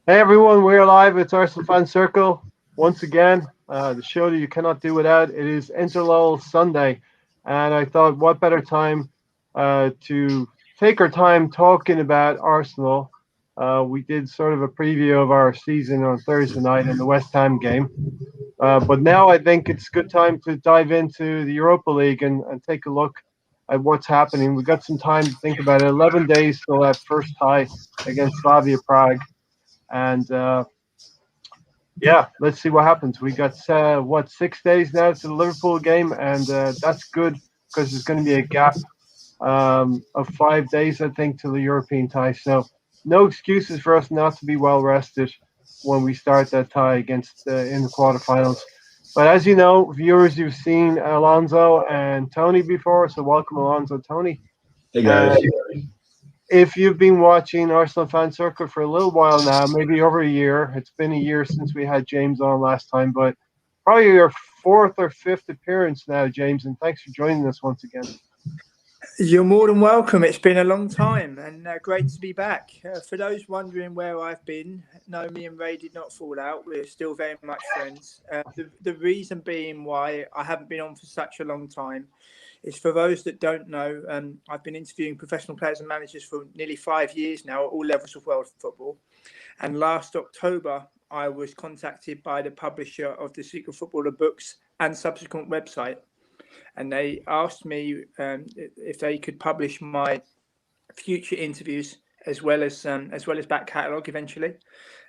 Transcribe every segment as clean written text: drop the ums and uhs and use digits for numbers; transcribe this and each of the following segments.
Hey everyone, we're live. It's Arsenal Fan Circle once again. The show that you cannot do without. It is Interlull Sunday, and I thought, what better time to take our time talking about Arsenal. We did sort of a preview of our season on Thursday night in the West Ham game, but now I think it's a good time to dive into the Europa League and take a look at what's happening. We've got some time to think about it. 11 days till that first tie against Slavia Prague. And yeah, let's see what happens. We got 6 days now to the Liverpool game, and that's good because there's going to be a gap of 5 days, I think, to the European tie. So no excuses for us not to be well rested when we start that tie against in the quarterfinals. But as you know, viewers, you've seen Alonso and Tony before, so welcome Alonso, Tony. Hey guys. And if you've been watching Arsenal Fan Circle for a little while now, maybe over a year, it's been a year since we had James on last time, but probably your fourth or fifth appearance now, James, and thanks for joining us once again. You're more than welcome. It's been a long time and great to be back. For those wondering where I've been, no, me and Ray did not fall out. We're still very much friends. The reason being why I haven't been on for such a long time is, for those that don't know, I've been interviewing professional players and managers for nearly 5 years now at all levels of world football. And last October, I was contacted by the publisher of the Secret Footballer books and subsequent website. And they asked me if they could publish my future interviews as well as back catalogue eventually,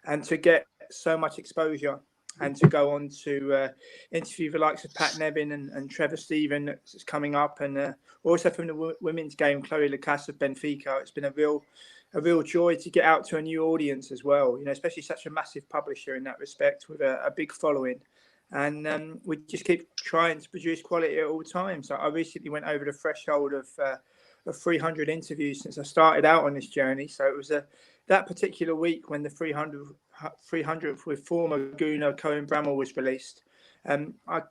and to get so much exposure and to go on to interview the likes of Pat Nevin and Trevor Steven that's coming up, and also from the women's game, Chloe Lucas of Benfica. It's been a real joy to get out to a new audience as well. You know, especially such a massive publisher in that respect with a big following. And we just keep trying to produce quality at all times. So I recently went over the threshold of 300 interviews since I started out on this journey. So it was that particular week when the 300th with former Gooner Cohen Bramall was released. I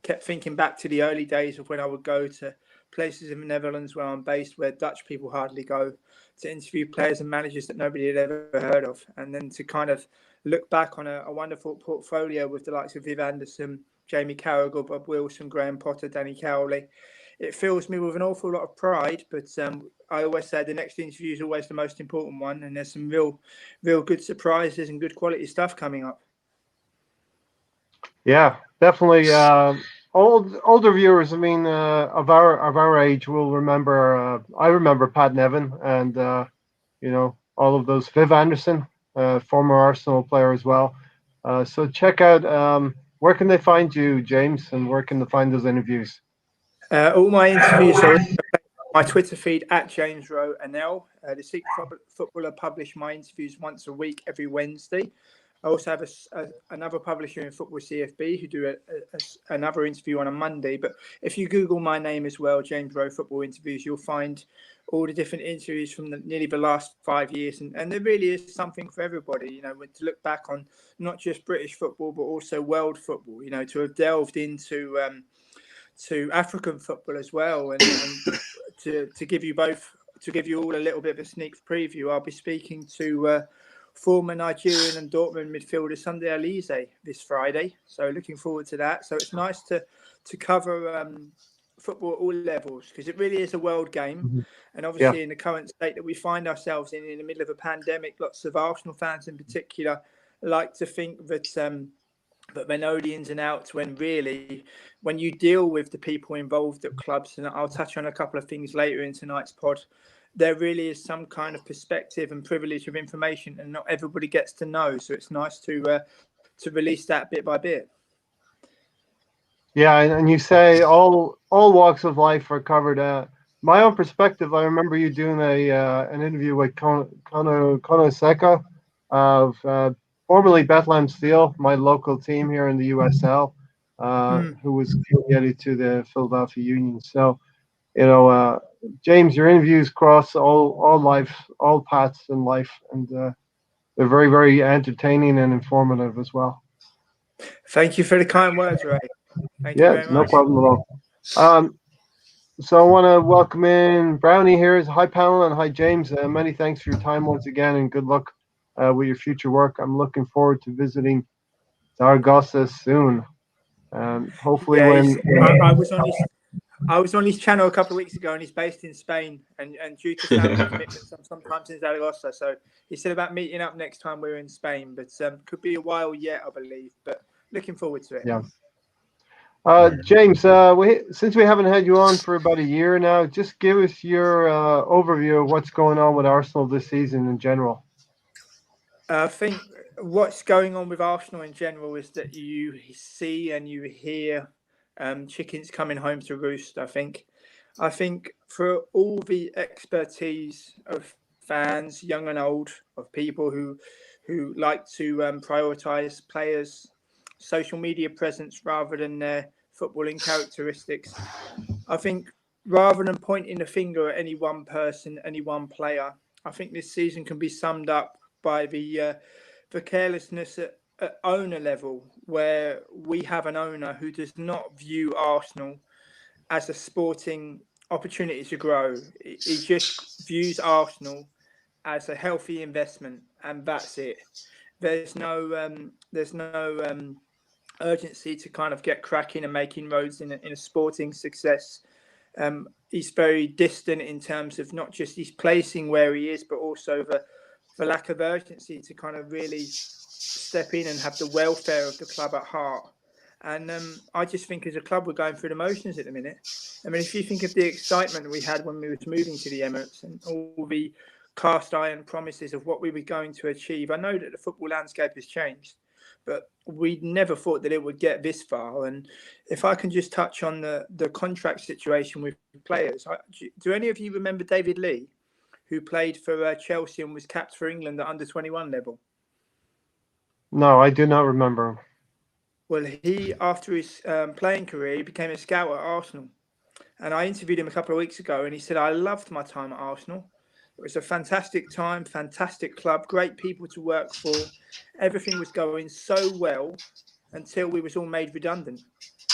kept thinking back to the early days of when I would go to places in the Netherlands where I'm based, where Dutch people hardly go, to interview players and managers that nobody had ever heard of, and then to kind of look back on a wonderful portfolio with the likes of Viv Anderson, Jamie Carragher, Bob Wilson, Graham Potter, Danny Cowley. It fills me with an awful lot of pride, but I always say the next interview is always the most important one, and there's some real good surprises and good quality stuff coming up. Yeah, definitely. Older viewers, I mean, of our age, will remember. I remember Pat Nevin, and all of those. Viv Anderson, former Arsenal player as well. So check out. Where can they find you, James, and where can they find those interviews? All my interviews are on my Twitter feed at James Rowe NL. The Secret Footballer publish my interviews once a week, every Wednesday. I also have another publisher in Football CFB who do another interview on a Monday. But if you Google my name as well, James Rowe Football Interviews, you'll find all the different interviews from nearly the last 5 years. And there really is something for everybody, you know, to look back on not just British football, but also world football, you know, to have delved into to African football as well. And to give you all a little bit of a sneak preview, I'll be speaking to former Nigerian and Dortmund midfielder Sunday Alize this Friday. So looking forward to that. So it's nice to cover football at all levels, because it really is a world game. Mm-hmm. And obviously in the current state that we find ourselves in the middle of a pandemic, lots of Arsenal fans in particular like to think that they know the ins and outs, when really, when you deal with the people involved at clubs, and I'll touch on a couple of things later in tonight's pod, there really is some kind of perspective and privilege of information, and not everybody gets to know. So it's nice to release that bit by bit. Yeah, and you say all walks of life are covered. My own perspective, I remember you doing an interview with Kono Seka of formerly Bethlehem Steel, my local team here in the USL, who was affiliated to the Philadelphia Union. So, James, your interviews cross all life, all paths in life, and they're very, very entertaining and informative as well. Thank you for the kind words, Ray. Thank you very much. No problem at all. So I want to welcome in Brownie here. Hi, panel, and hi, James. Many thanks for your time once again, and good luck with your future work. I'm looking forward to visiting Zaragoza soon. Hopefully, Yeah, when I was on his channel a couple of weeks ago, and he's based in Spain. And due to family commitments, I'm sometimes in Zaragoza. So he said about meeting up next time we're in Spain, but could be a while yet, I believe. But looking forward to it. yeah. James, since we haven't had you on for about a year now, just give us your overview of what's going on with Arsenal this season in general. I think what's going on with Arsenal in general is that you see and you hear chickens coming home to roost. I think for all the expertise of fans, young and old, of people who like to prioritise players' social media presence rather than their footballing characteristics, I think rather than pointing the finger at any one person, any one player, I think this season can be summed up by the carelessness at owner level, where we have an owner who does not view Arsenal as a sporting opportunity to grow. He just views Arsenal as a healthy investment, and that's it. There's no urgency to kind of get cracking and making roads in a sporting success. He's very distant in terms of not just his placing where he is, but also the lack of urgency to kind of really step in and have the welfare of the club at heart. And I just think as a club, we're going through the motions at the minute. I mean, if you think of the excitement we had when we was moving to the Emirates and all the cast iron promises of what we were going to achieve, I know that the football landscape has changed, but we never thought that it would get this far. And if I can just touch on the contract situation with players, do any of you remember David Lee, who played for Chelsea and was capped for England at under-21 level? No, I do not remember. Well, he, after his playing career, he became a scout at Arsenal. And I interviewed him a couple of weeks ago, and he said, I loved my time at Arsenal. It was a fantastic time, fantastic club, great people to work for. Everything was going so well until we was all made redundant.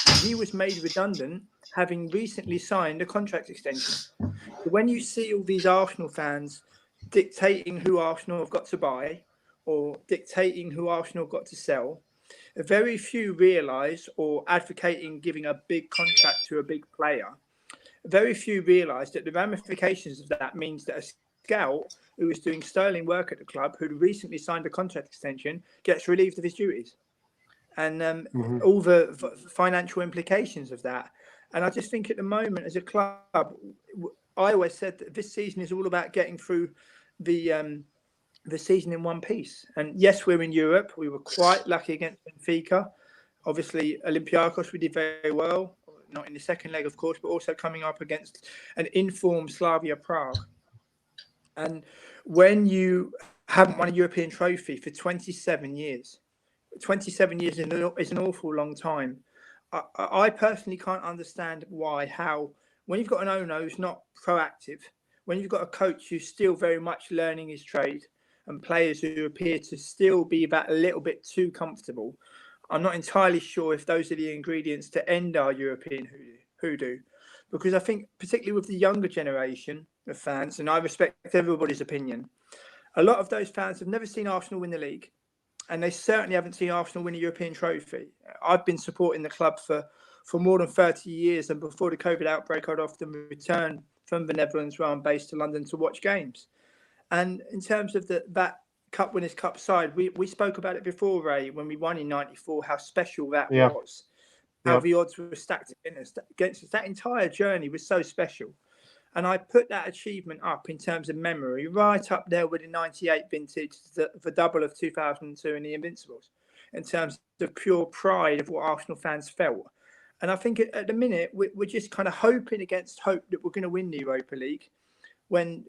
And he was made redundant having recently signed a contract extension. So when you see all these Arsenal fans dictating who Arsenal have got to buy or dictating who Arsenal have got to sell, very few realise, or advocating giving a big contract to a big player, very few realise that the ramifications of that means that a scout who was doing sterling work at the club, who'd recently signed a contract extension, gets relieved of his duties. And all the financial implications of that. And I just think at the moment as a club, I always said that this season is all about getting through the season in one piece. And yes, we're in Europe. We were quite lucky against Benfica. Obviously, Olympiacos, we did very well. Not in the second leg, of course, but also coming up against an informed Slavia Prague. And when you haven't won a European trophy for 27 years, 27 years is an awful long time. I personally can't understand how, when you've got an owner who's not proactive, when you've got a coach who's still very much learning his trade, and players who appear to still be that a little bit too comfortable, I'm not entirely sure if those are the ingredients to end our European hoodoo. Because I think, particularly with the younger generation of fans, and I respect everybody's opinion, a lot of those fans have never seen Arsenal win the league, and they certainly haven't seen Arsenal win a European trophy. I've been supporting the club for more than 30 years, and before the COVID outbreak, I'd often return from the Netherlands, where I'm based, to London to watch games. And in terms of that Cup Winners' Cup side, we spoke about it before, Ray, when we won in '94, how special that was. How the odds were stacked against us. That entire journey was so special. And I put that achievement up in terms of memory, right up there with the '98 vintage, the double of 2002 and the Invincibles, in terms of pure pride of what Arsenal fans felt. And I think at the minute, we're just kind of hoping against hope that we're going to win the Europa League, when,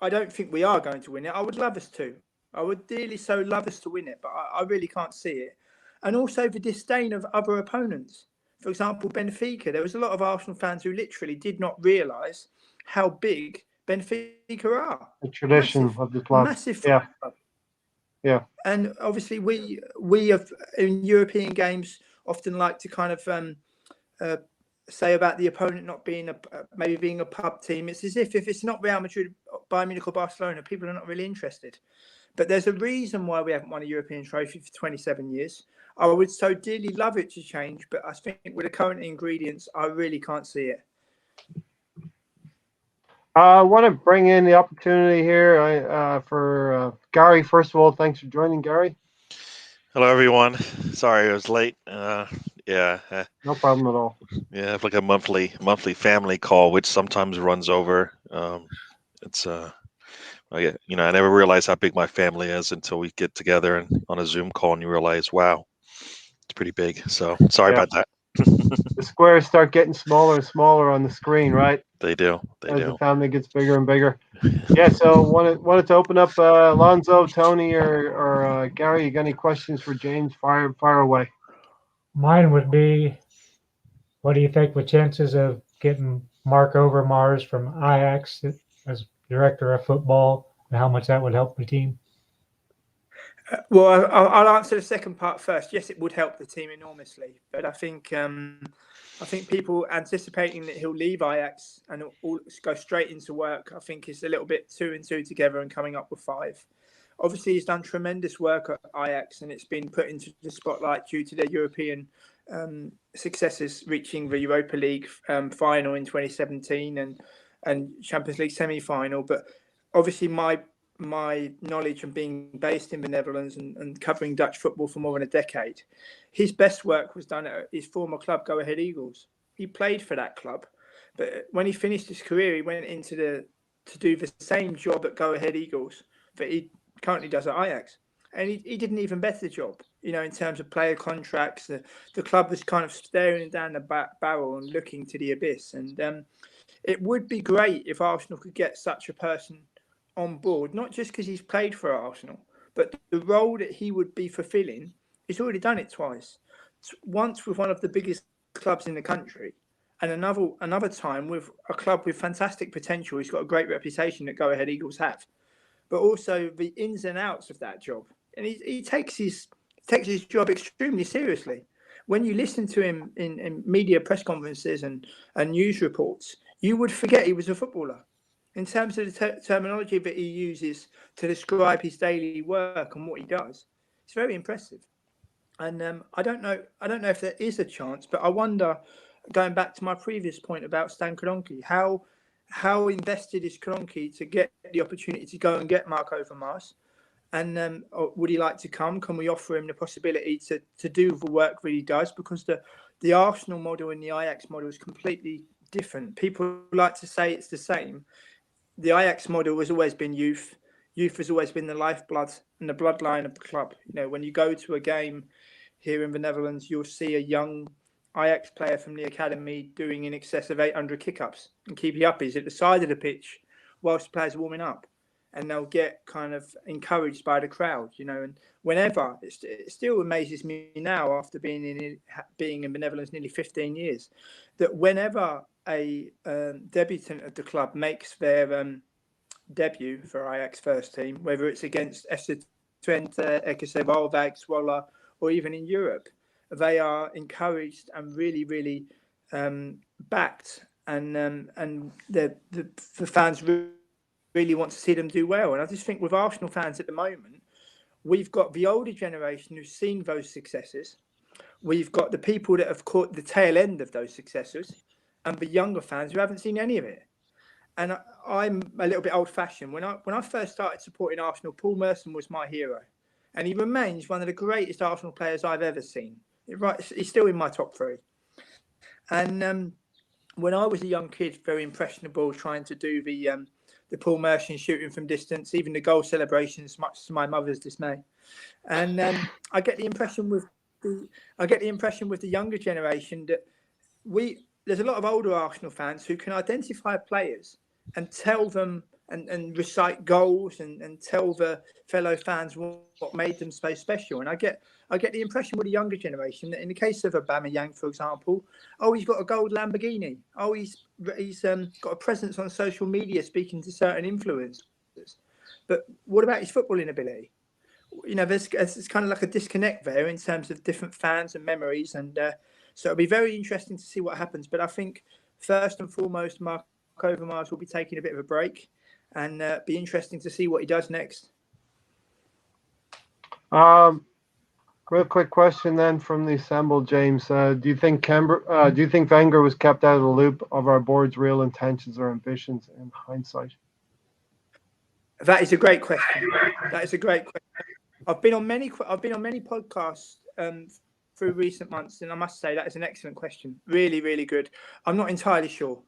I don't think we are going to win it. I would love us to. I would dearly so love us to win it, but I really can't see it. And also the disdain of other opponents. For example, Benfica. There was a lot of Arsenal fans who literally did not realise how big Benfica are. The tradition of the club. Massive. Yeah. And obviously we have, in European games, often like to kind of say about the opponent not being maybe being a pub team. It's as if it's not Real Madrid, Bayern Munich or Barcelona, people are not really interested. But there's a reason why we haven't won a European trophy for 27 years. I would so dearly love it to change, but I think with the current ingredients, I really can't see it. I want to bring in the opportunity here for Gary. First of all, thanks for joining, Gary. Hello, everyone. Sorry I was late. Yeah, No problem at all. yeah, I have like a monthly family call, which sometimes runs over. It's I never realize how big my family is until we get together and on a Zoom call, and you realize, wow, it's pretty big. So sorry Yeah. about that. The squares start getting smaller and smaller on the screen, right? They do. They As do. the family gets bigger and bigger. Yeah. So wanted to open up Alonso, Tony, or Gary. You got any questions for James? Fire away. Mine would be, what do you think the chances of getting Mark Overmars from Ajax as director of football, and how much that would help the team? Well, I'll answer the second part first. Yes, it would help the team enormously, but I think people anticipating that he'll leave Ajax and all go straight into work, I think is a little bit 2 and 2 together and coming up with 5. Obviously, he's done tremendous work at Ajax, and it's been put into the spotlight due to their European successes, reaching the Europa League final in 2017 and Champions League semi-final. But obviously, my knowledge and being based in the Netherlands and covering Dutch football for more than a decade, his best work was done at his former club, Go Ahead Eagles. He played for that club, but when he finished his career, he went into to do the same job at Go Ahead Eagles that he currently does at Ajax. And he did an even better job, in terms of player contracts. The club was kind of staring down the barrel and looking to the abyss. And it would be great if Arsenal could get such a person on board, not just because he's played for Arsenal, but the role that he would be fulfilling, he's already done it twice. Once with one of the biggest clubs in the country, and another time with a club with fantastic potential. He's got a great reputation that Go Ahead Eagles have, but also the ins and outs of that job. And he takes his job extremely seriously. When you listen to him in media press conferences and news reports, you would forget he was a footballer. In terms of the terminology that he uses to describe his daily work and what he does, it's very impressive. And I don't know if there is a chance, but I wonder, going back to my previous point about Stan Kroenke, how invested is Kroenke to get the opportunity to go and get Mark Overmars? And would he like to come? Can we offer him the possibility to do the work that he does? Because the Arsenal model and the Ajax model is completely different. People like to say it's the same. The Ajax model has always been youth. Youth has always been the lifeblood and the bloodline of the club. When you go to a game here in the Netherlands, you'll see a young Ajax player from the academy doing in excess of 800 kick-ups and keeping uppies at the side of the pitch whilst players are warming up. And they'll get kind of encouraged by the crowd, and whenever, it still amazes me now after being in the Netherlands nearly 15 years, that whenever a debutant of the club makes their debut for Ajax first team, whether it's against FC Twente, RKC Waalwijk, Zwolle, or even in Europe, they are encouraged and really, really backed, and the fans really want to see them do well. And I just think with Arsenal fans at the moment, we've got the older generation who's seen those successes. We've got the people that have caught the tail end of those successes, and the younger fans who haven't seen any of it. And I'm a little bit old-fashioned. When I first started supporting Arsenal, Paul Merson was my hero, and he remains one of the greatest Arsenal players I've ever seen. He's still in my top 3. And when I was a young kid, very impressionable, trying to do the Paul Merson shooting from distance, even the goal celebrations, much to my mother's dismay. And I get the impression with the younger generation that there's a lot of older Arsenal fans who can identify players and tell them and recite goals and tell the fellow fans what made them so special. And I get the impression with the younger generation that in the case of Aubameyang, for example, he's got a gold Lamborghini. He's got a presence on social media speaking to certain influencers. But what about his footballing ability? There's kind of like a disconnect there in terms of different fans and memories. And so it'll be very interesting to see what happens. But I think first and foremost, Mark Overmars will be taking a bit of a break. and be interesting to see what he does next. Real quick question then from the assembled, James. Do you think Wenger was kept out of the loop of our board's real intentions or ambitions in hindsight? That is a great question. I've been on many podcasts through recent months, and I must say that is an excellent question. Really, really good. I'm not entirely sure.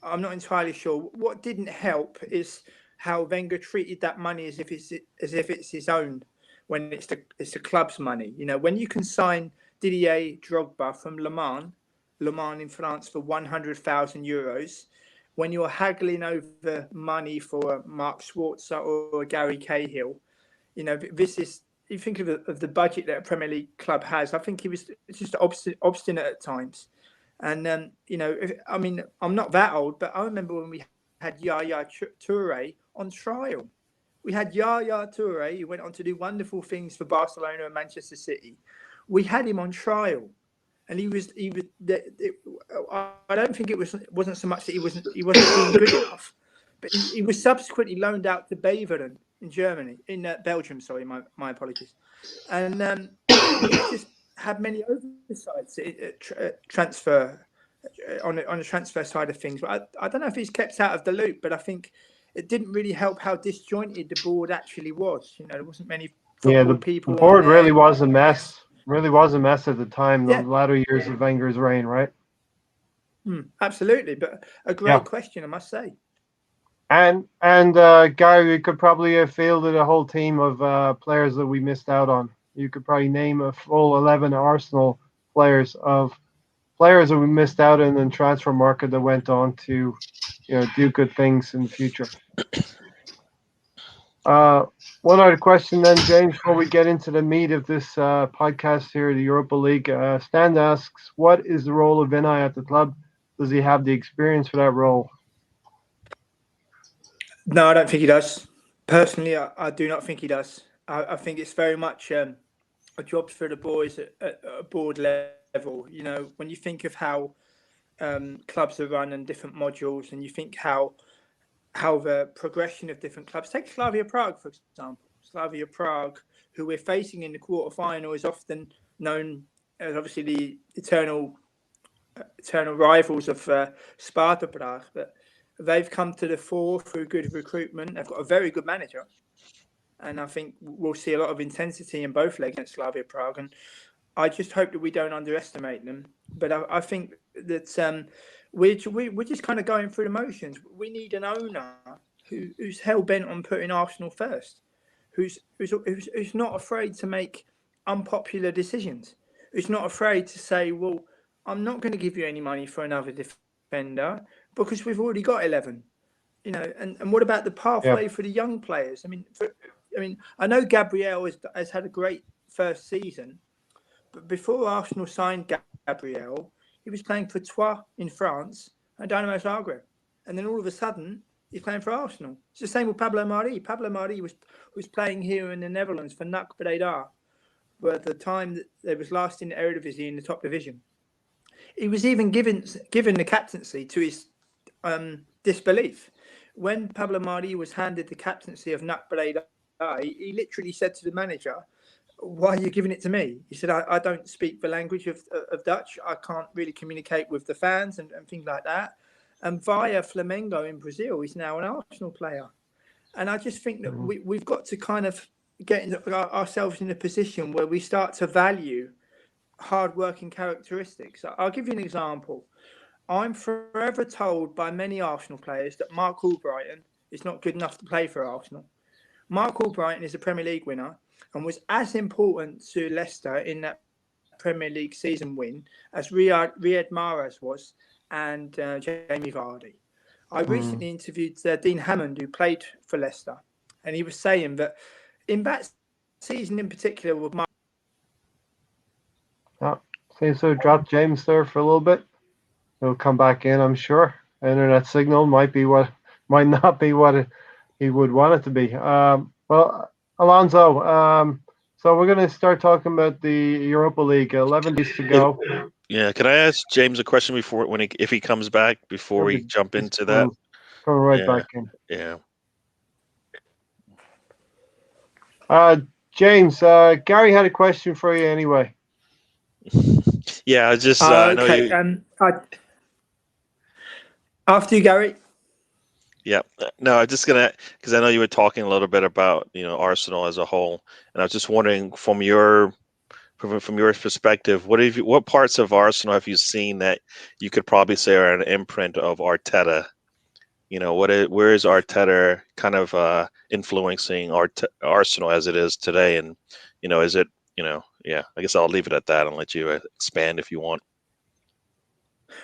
What didn't help is how Wenger treated that money as if it's his own, when it's the club's money. You know, when you can sign Didier Drogba from Le Mans in France for €100,000, when you're haggling over money for Mark Schwarzer or Gary Cahill, you know, this is, you think of the budget that a Premier League club has. I think he was just obstinate at times. And, you know, I'm not that old, but I remember when we had Yaya Toure on trial. We had Yaya Toure, who went on to do wonderful things for Barcelona and Manchester City. We had him on trial. And I don't think it wasn't so much that he wasn't being good enough, but he was subsequently loaned out to Beveren in Belgium. Sorry, my apologies. And he just had many oversights transfer on the transfer side of things. But I don't know if he's kept out of the loop, but I think it didn't really help how disjointed the board actually was. You know, there wasn't many football people. The board really was a mess. Really was a mess at the time, the latter years of Wenger's reign, right? Absolutely, but a great question, I must say. And Gary, we could probably have fielded a whole team of players that we missed out on. You could probably name a full 11 Arsenal players that we missed out in the transfer market that went on to, you know, do good things in the future. One other question then, James, before we get into the meat of this podcast here, the Europa League. Stan asks, what is the role of Vinay at the club? Does he have the experience for that role? No, I don't think he does. Personally, I do not think he does. I think it's very much a job for the boys at a board level. You know, when you think of how clubs are run and different modules, and you think how the progression of different clubs. Take Slavia Prague, for example. Slavia Prague, who we're facing in the quarterfinal, is often known as obviously the eternal rivals of Sparta Prague. But they've come to the fore through good recruitment. They've got a very good manager. And I think we'll see a lot of intensity in both legs against Slavia Prague. And I just hope that we don't underestimate them. But I think that we're just kind of going through the motions. We need an owner who's hell bent on putting Arsenal first, who's not afraid to make unpopular decisions, who's not afraid to say, well, I'm not going to give you any money for another defender because we've already got 11. You know, and what about the pathway for the young players? I know Gabriel has had a great first season, but before Arsenal signed Gabriel, he was playing for Troyes in France and Dynamo Zagreb. And then all of a sudden, he's playing for Arsenal. It's the same with Pablo Mari. Pablo Mari was playing here in the Netherlands for NAC Breda, where at the time that they was last in the Eredivisie in the top division. He was even given the captaincy to his disbelief. When Pablo Mari was handed the captaincy of NAC Breda, he literally said to the manager, why are you giving it to me? He said, I don't speak the language of Dutch. I can't really communicate with the fans and things like that. And via Flamengo in Brazil, he's now an Arsenal player. And I just think that we've got to kind of get ourselves in a position where we start to value hard-working characteristics. I'll give you an example. I'm forever told by many Arsenal players that Mark Albrighton is not good enough to play for Arsenal. Mark Albrighton is a Premier League winner and was as important to Leicester in that Premier League season win as Riyad Mahrez was and Jamie Vardy. I recently interviewed Dean Hammond, who played for Leicester, and he was saying that in that season in particular with Mark... Seems to drop James there for a little bit. He'll come back in, I'm sure. Internet signal might not be what he would want it to be. Well, Alonso, so we're going to start talking about the Europa League. 11 days to go. Yeah, can I ask James a question if he comes back before we jump into that? Coming right back in. Yeah. James, Gary had a question for you anyway. Yeah, I just I know Okay. you. After you, Gary. Yeah, no, I'm just gonna because I know you were talking a little bit about Arsenal as a whole, and I was just wondering from your perspective, what parts of Arsenal have you seen that you could probably say are an imprint of Arteta? Where is Arteta kind of influencing Arsenal as it is today, and is it yeah? I guess I'll leave it at that and let you expand if you want.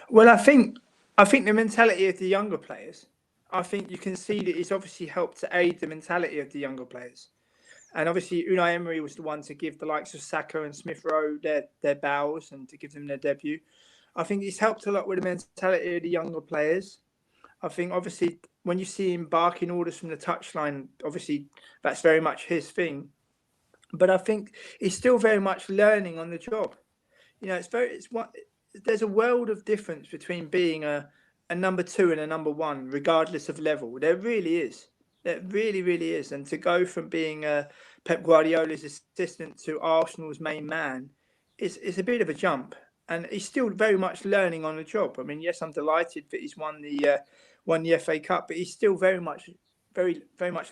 Well, I think the mentality of the younger players. I think you can see that it's obviously helped to aid the mentality of the younger players. And obviously, Unai Emery was the one to give the likes of Saka and Smith Rowe their bows and to give them their debut. I think it's helped a lot with the mentality of the younger players. I think obviously when you see him barking orders from the touchline, obviously that's very much his thing. But I think he's still very much learning on the job. There's a world of difference between being a number 2 and a number 1, regardless of level. There really is. There really, really is. And to go from being Pep Guardiola's assistant to Arsenal's main man is a bit of a jump. And he's still very much learning on the job. I mean, yes, I'm delighted that he's won the FA Cup, but he's still very much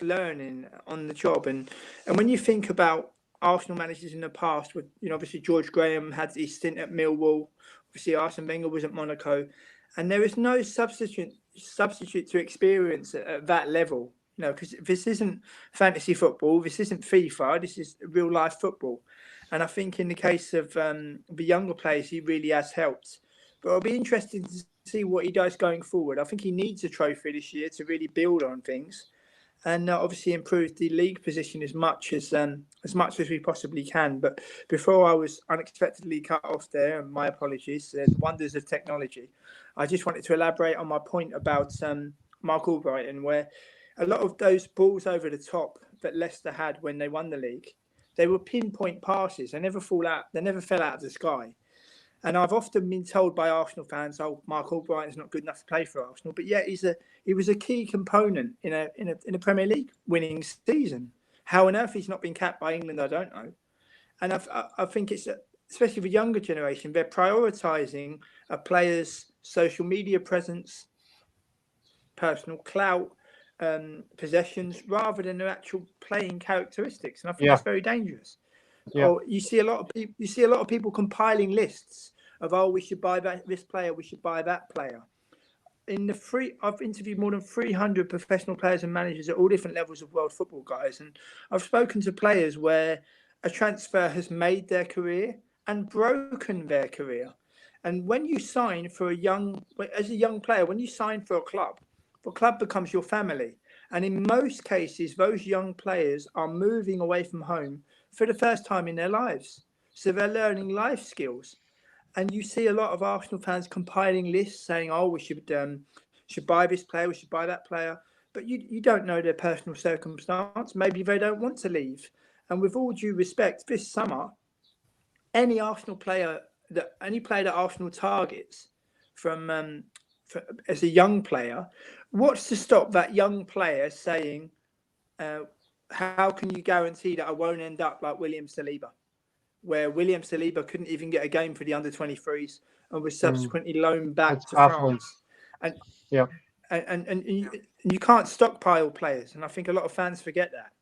learning on the job. And when you think about Arsenal managers in the past, with obviously George Graham had his stint at Millwall, obviously Arsene Wenger was at Monaco, and there is no substitute to experience at that level. Because this isn't fantasy football, this isn't FIFA, this is real life football. And I think in the case of the younger players, he really has helped. But it'll be interesting to see what he does going forward. I think he needs a trophy this year to really build on things, and obviously improve the league position as much as we possibly can. But before I was unexpectedly cut off there, and my apologies, the wonders of technology, I just wanted to elaborate on my point about Mark Albrighton, where a lot of those balls over the top that Leicester had when they won the league, they were pinpoint passes. They never fell out of the sky. And I've often been told by Arsenal fans, "Oh, Mark Albrighton's not good enough to play for Arsenal." But yet he was a key component in a Premier League winning season. How on earth he's not been capped by England, I don't know. And I think it's especially the younger generation, they're prioritising a player's social media presence, personal clout, possessions, rather than their actual playing characteristics. And I think it's very dangerous. Yeah. Or you see a lot of people compiling lists of, we should buy this player, we should buy that player. I've interviewed more than 300 professional players and managers at all different levels of world football, guys, and I've spoken to players where a transfer has made their career and broken their career. And when you sign as a young player, when you sign for a club, the club becomes your family. And in most cases, those young players are moving away from home for the first time in their lives. So they're learning life skills. And you see a lot of Arsenal fans compiling lists saying, we should buy this player, we should buy that player. But you don't know their personal circumstance. Maybe they don't want to leave. And with all due respect, this summer, any player that Arsenal targets as a young player, what's to stop that young player saying, how can you guarantee that I won't end up like William Saliba, where William Saliba couldn't even get a game for the under-23s and was subsequently loaned back to France. And you can't stockpile players, and I think a lot of fans forget that.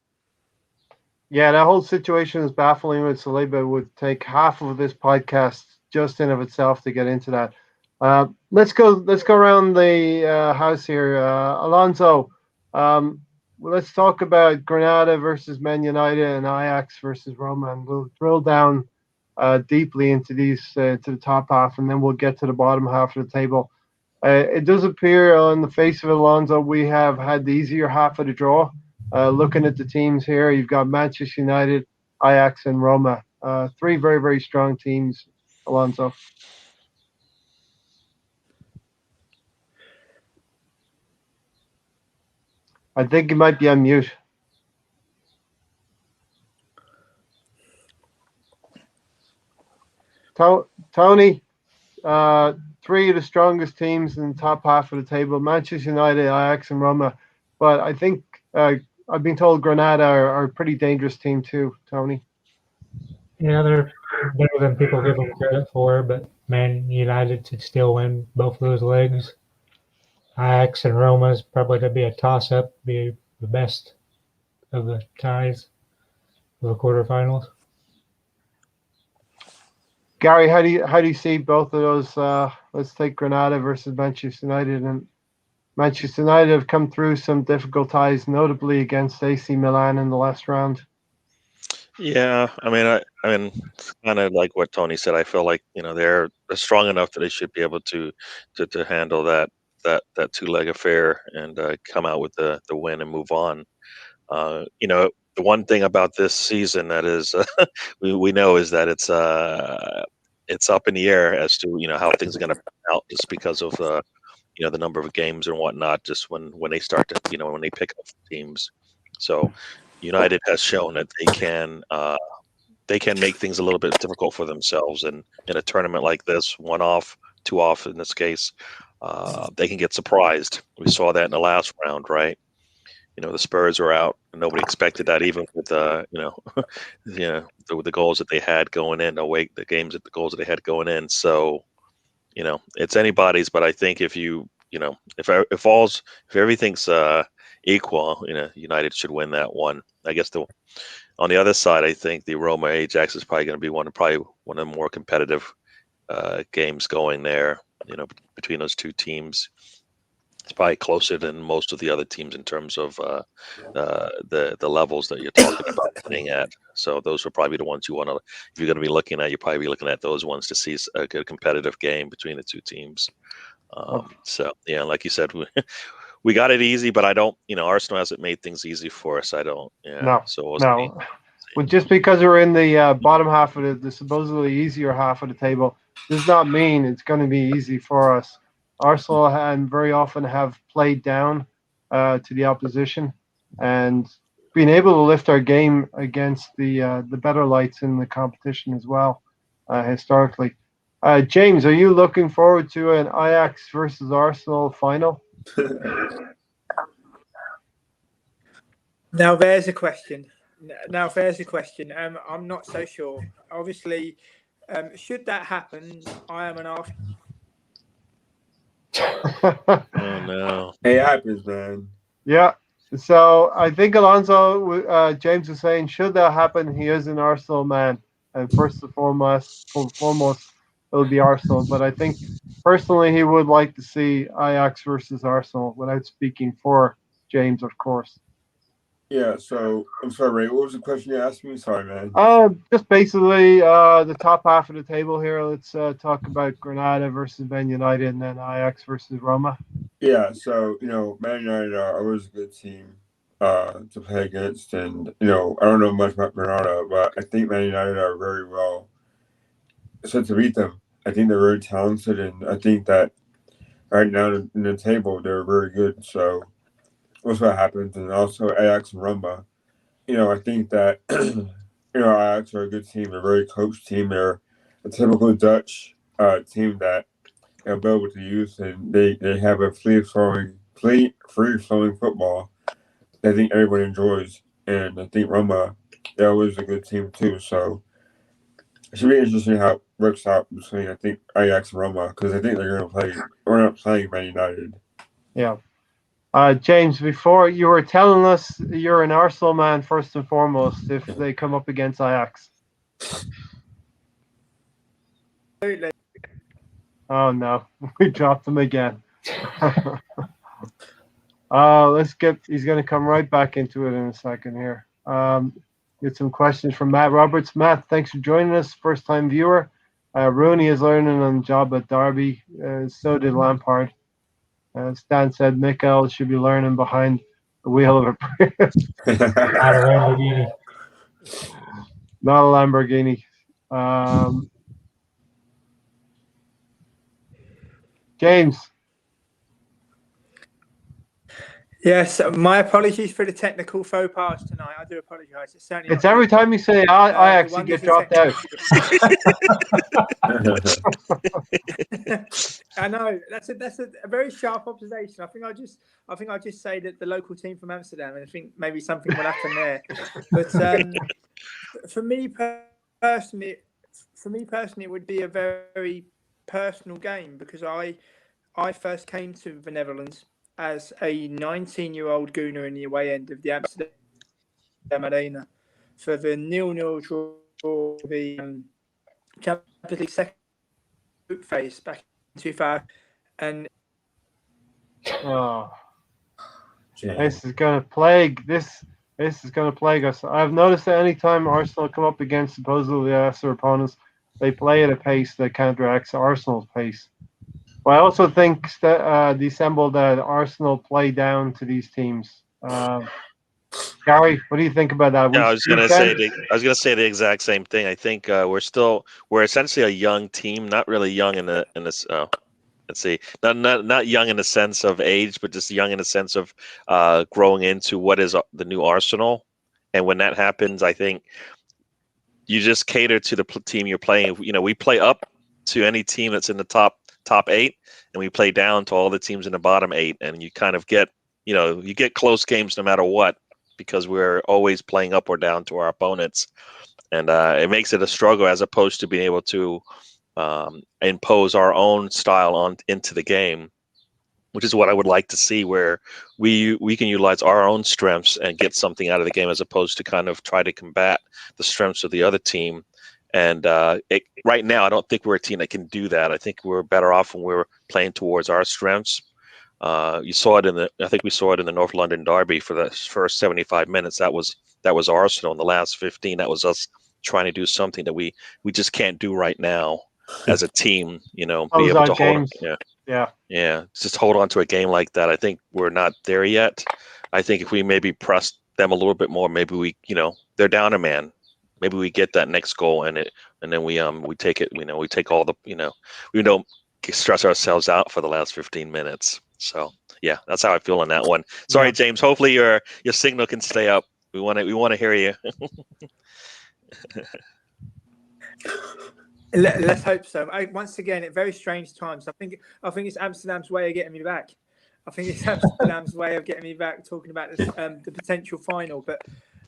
Yeah, that whole situation is baffling with Saliba. It would take half of this podcast just in of itself to get into that. Let's go around the house here. Alonso, let's talk about Granada versus Man United and Ajax versus Roma, and we'll drill down deeply into these to the top half, and then we'll get to the bottom half of the table. It does appear on the face of it, Alonso, we have had the easier half of the draw. Looking at the teams here, you've got Manchester United, Ajax, and Roma. 3 very, very strong teams, Alonso. I think you might be on mute. Tony, 3 of the strongest teams in the top half of the table, Manchester United, Ajax, and Roma. But I think I've been told Granada are a pretty dangerous team too, Tony. Yeah, they're better than people give them credit for, but Man United should still win both of those legs. Ajax and Roma is probably going to be a toss-up, be the best of the ties of the quarterfinals. Gary, how do you see both of those? Let's take Granada versus Manchester United, and Manchester United have come through some difficult ties, notably against AC Milan in the last round. Yeah, I mean, it's kind of like what Tony said. I feel like they're strong enough that they should be able to handle that two-leg affair and come out with the win and move on. The one thing about this season that is we know is that it's up in the air as to how things are going to pan out just because of the number of games and whatnot. Just when they start to when they pick up teams, so United has shown that they can make things a little bit difficult for themselves, and in a tournament like this, one off, two off in this case, they can get surprised. We saw that in the last round, right? The Spurs were out, and nobody expected that, even with the goals that they had going in, the goals that they had going in. So it's anybody's, but I think if everything's equal, United should win that one. I guess on the other side, I think the Roma Ajax is probably going to be one of the more competitive games going there. Between those two teams, it's probably closer than most of the other teams in terms of the levels that you're talking about playing at. So those are probably the ones you want to, if you're going to be looking at, you're probably be looking at those ones to see a good competitive game between the two teams. So yeah, like you said, we got it easy, but I don't. Arsenal hasn't made things easy for us. I don't. Yeah. No, So we'll no. Well, just because we're in the bottom half of the supposedly easier half of the table does not mean it's going to be easy for us. Arsenal and very often have played down to the opposition and been able to lift our game against the better lights in the competition as well, historically. James, are you looking forward to an Ajax versus Arsenal final? Now there's a question. I'm not so sure. Obviously, should that happen, I am an Arsenal. Oh no! It happens, man. Yeah. So I think Alonso, James was saying, should that happen, he is an Arsenal man, and first and foremost, it'll be Arsenal. But I think personally, he would like to see Ajax versus Arsenal, without speaking for James, of course. Yeah. So I'm sorry, Ray. What was the question you asked me? Sorry, man. Just basically the top half of the table here. Let's talk about Granada versus Man United, and then Ajax versus Roma. Yeah. So Man United are always a good team to play against, and I don't know much about Granada, but I think Man United are very well set to beat them. I think they're very talented, and I think that right now in the table they're very good. So we'll see what happens, and also Ajax and Roma. I think that Ajax are a good team. They're a very coached team. They're a typical Dutch team that build with the youth, and they have a free flowing football that I think everyone enjoys. And I think Roma, they're always a good team too. So it should be interesting how it works out between I think Ajax and Roma, because I think they're going to play. We're not playing Man United. Yeah. James, before you were telling us you're an Arsenal man first and foremost if they come up against Ajax. Absolutely. Oh no, we dropped him again. He's going to come right back into it in a second here. Get some questions from Matt Roberts. Matt, thanks for joining us. First time viewer. Rooney is learning on the job at Derby. So did Lampard. Stan said Mikel should be learning behind the wheel of a Prius. Not a Lamborghini. Not a Lamborghini. James. Yes, my apologies for the technical faux pas tonight. I do apologise. It's certainly It's not every time you say Ajax, the you get wonders of dropped out. I know that's a very sharp observation. I think I'll just say that the local team from Amsterdam, and I think maybe something will happen there. But for me personally, it would be a very personal game because I first came to the Netherlands as a 19-year-old gooner in the away end of the Amsterdam Arena for the 0-0 draw the Champions League second group phase back in 2000. And Oh, this is going to plague This is going to plague us. I've noticed that anytime Arsenal come up against supposedly lesser opponents, they play at a pace that counteracts Arsenal's pace. But I also think dissemble that Arsenal play down to these teams. Gary, what do you think about that? Yeah, I was gonna say the exact same thing. I think we're essentially a young team, not really young in this. Let's see, not young in the sense of age, but just young in the sense of growing into what is the new Arsenal. And when that happens, I think you just cater to the team you're playing. You know, we play up to any team that's in the top 8, and we play down to all the teams in the bottom 8, and you kind of get, you get close games no matter what, because we're always playing up or down to our opponents, and it makes it a struggle as opposed to being able to impose our own style into the game, which is what I would like to see, where we can utilize our own strengths and get something out of the game as opposed to kind of try to combat the strengths of the other team. And right now, I don't think we're a team that can do that. I think we're better off when we're playing towards our strengths. You saw it I think we saw it in the North London derby for the first 75 minutes. That was Arsenal. In the last 15, that was us trying to do something that we just can't do right now as a team. Be able to hold. Yeah, just hold on to a game like that. I think we're not there yet. I think if we maybe press them a little bit more, maybe we, they're down a man. Maybe we get that next goal and then we take it. We take all the, we don't stress ourselves out for the last 15 minutes. So yeah, that's how I feel on that one. Sorry, James. Hopefully your signal can stay up. We want to hear you. Let's hope so. Once again, at very strange times. I think it's Amsterdam's way of getting me back. Talking about this, the potential final. But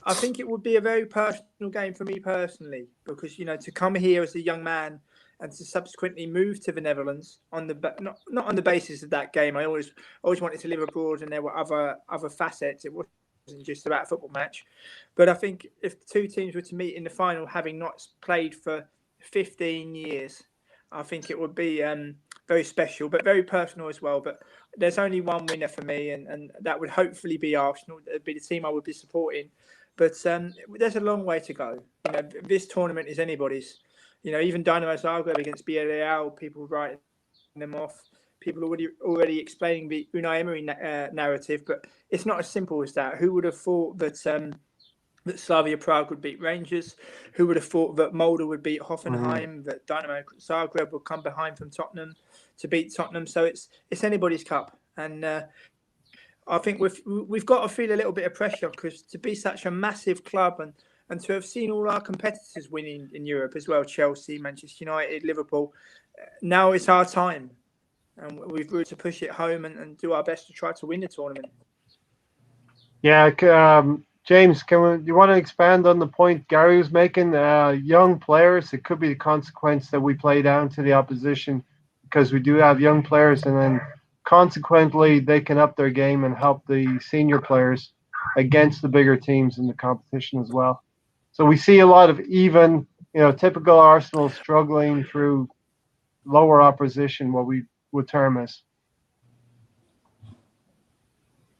I think it would be a very personal game for me personally, because to come here as a young man and to subsequently move to the Netherlands on not on the basis of that game. I always wanted to live abroad, and there were other facets. It wasn't just about a football match. But I think if the two teams were to meet in the final, having not played for 15 years, I think it would be very special, but very personal as well. But there's only one winner for me, and that would hopefully be Arsenal. That would be the team I would be supporting. But there's a long way to go. This tournament is anybody's. Even Dynamo Zagreb against Villarreal, people writing them off. People already explaining the Unai Emery narrative, but it's not as simple as that. Who would have thought that Slavia Prague would beat Rangers? Who would have thought that Molde would beat Hoffenheim? That Dynamo Zagreb would come behind from Tottenham to beat Tottenham? So it's anybody's cup, and I think we've got to feel a little bit of pressure, because to be such a massive club and to have seen all our competitors winning in Europe as well, Chelsea, Manchester United, Liverpool, now it's our time, and we've got to push it home and do our best to try to win the tournament. Yeah, James, you want to expand on the point Gary was making? Young players, it could be the consequence that we play down to the opposition, because we do have young players, and then consequently they can up their game and help the senior players against the bigger teams in the competition as well. So we see a lot of even, typical Arsenal struggling through lower opposition, what we would term as.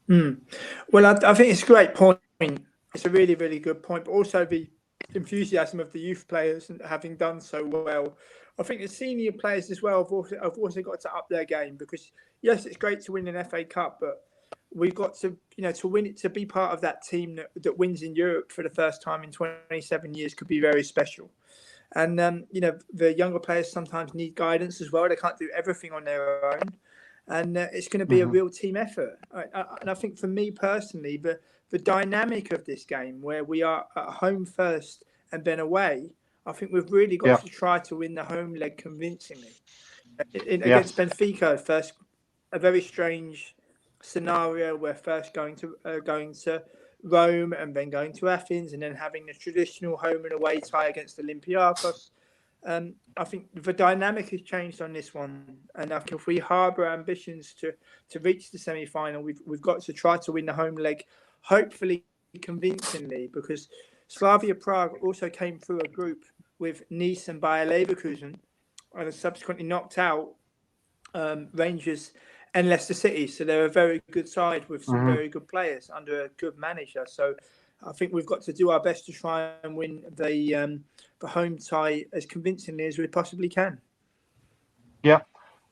Well, I think it's a great point. It's a really, really good point. But also the enthusiasm of the youth players and having done so well. I think the senior players as well have also got to up their game, because yes, it's great to win an FA Cup, but we've got to, to win it, to be part of that team that wins in Europe for the first time in 27 years could be very special. And, the younger players sometimes need guidance as well. They can't do everything on their own. and it's going to be a real team effort. And I think for me personally, the dynamic of this game, where we are at home first and then away, I think we've really got to try to win the home leg convincingly. Against Benfica, first, a very strange scenario where first going to Rome and then going to Athens and then having the traditional home and away tie against Olympiacos. I think the dynamic has changed on this one, and I think if we harbour ambitions to reach the semi-final, we've got to try to win the home leg, hopefully convincingly, because Slavia Prague also came through a group with Nice and Bayer Leverkusen, and subsequently knocked out Rangers and Leicester City. So they're a very good side with some very good players under a good manager. So I think we've got to do our best to try and win the home tie as convincingly as we possibly can. Yeah.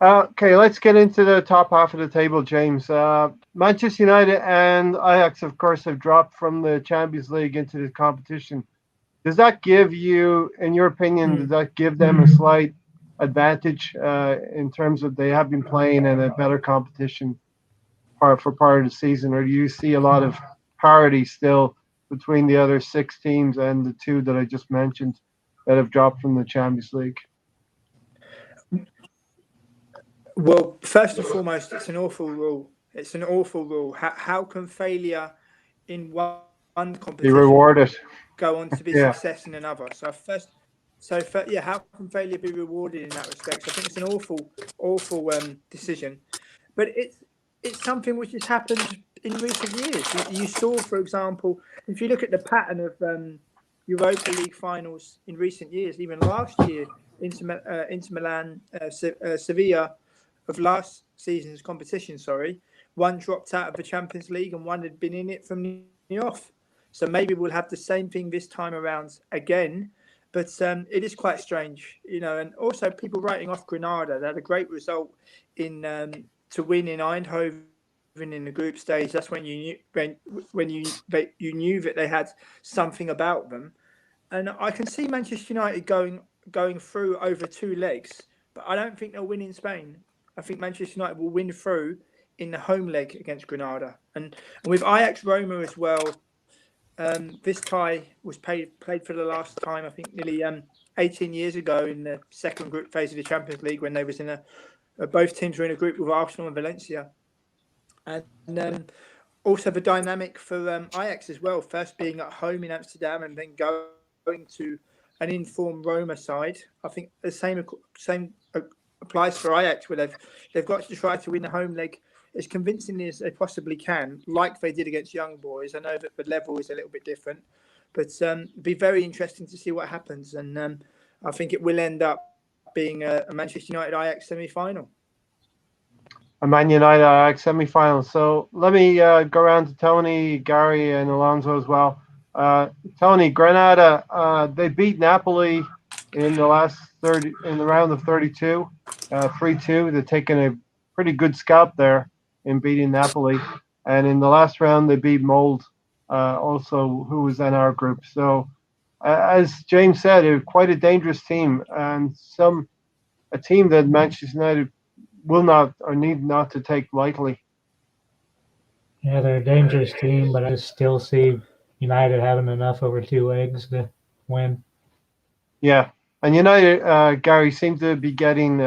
Okay, let's get into the top half of the table, James. Manchester United and Ajax, of course, have dropped from the Champions League into the competition. Does that give you, in your opinion, does that give them a slight advantage in terms of they have been playing in a better competition for part of the season, or do you see a lot of parity still between the other 6 teams and the 2 that I just mentioned that have dropped from the Champions League? Well, first and foremost, it's an awful rule. It's an awful rule. How can failure in one competition be rewarded, go on to be success in another? So how can failure be rewarded in that respect? So I think it's an awful decision, but it's something which has happened in recent years. You saw, for example, if you look at the pattern of Europa League finals in recent years, even last year, Inter Milan, Sevilla of last season's competition, one dropped out of the Champions League and one had been in it from the off. So maybe we'll have the same thing this time around again. But it is quite strange, and also people writing off Granada. They had a great result to win in Eindhoven in the group stage. That's when you knew that they had something about them. And I can see Manchester United going through over 2 legs, but I don't think they'll win in Spain. I think Manchester United will win through in the home leg against Granada. And with Ajax Roma as well, this tie was played for the last time, I think, nearly 18 years ago in the second group phase of the Champions League, when they was in both teams were in a group with Arsenal and Valencia. And also the dynamic for Ajax as well, first being at home in Amsterdam and then going to an informed Roma side. I think the same applies for Ajax, where they've got to try to win the home leg as convincingly as they possibly can, like they did against Young Boys. I know that the level is a little bit different, but it'd be very interesting to see what happens. And I think it will end up being a Manchester United-Ajax semi-final. A Man United-Ajax semi-final. So let me go around to Tony, Gary, and Alonso as well. Tony, Granada, they beat Napoli in the round of 32, 3-2. They're taking a pretty good scalp there in beating Napoli. And in the last round, they beat Mold, also, who was in our group. So, as James said, quite a dangerous team, and a team that Manchester United will not or need not to take lightly. Yeah, they're a dangerous team, but I still see United having enough over 2 legs to win. Yeah. And United, Gary, seem to be getting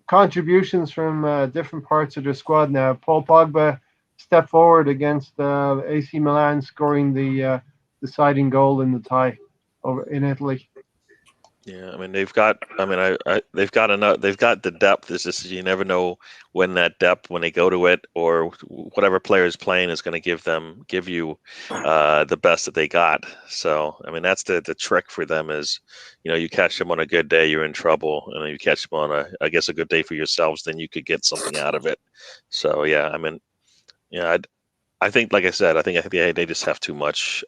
contributions from different parts of their squad now. Paul Pogba stepped forward against AC Milan, scoring the deciding goal in the tie over in Italy. Yeah, I mean they've got enough. They've got the depth. It's just you never know when that depth, when they go to it, or whatever player is playing is going to give you the best that they got. So I mean that's the trick for them is, you catch them on a good day, you're in trouble, and then you catch them on a good day for yourselves, then you could get something out of it. So yeah, I mean, I think like I said, I think they just have too much.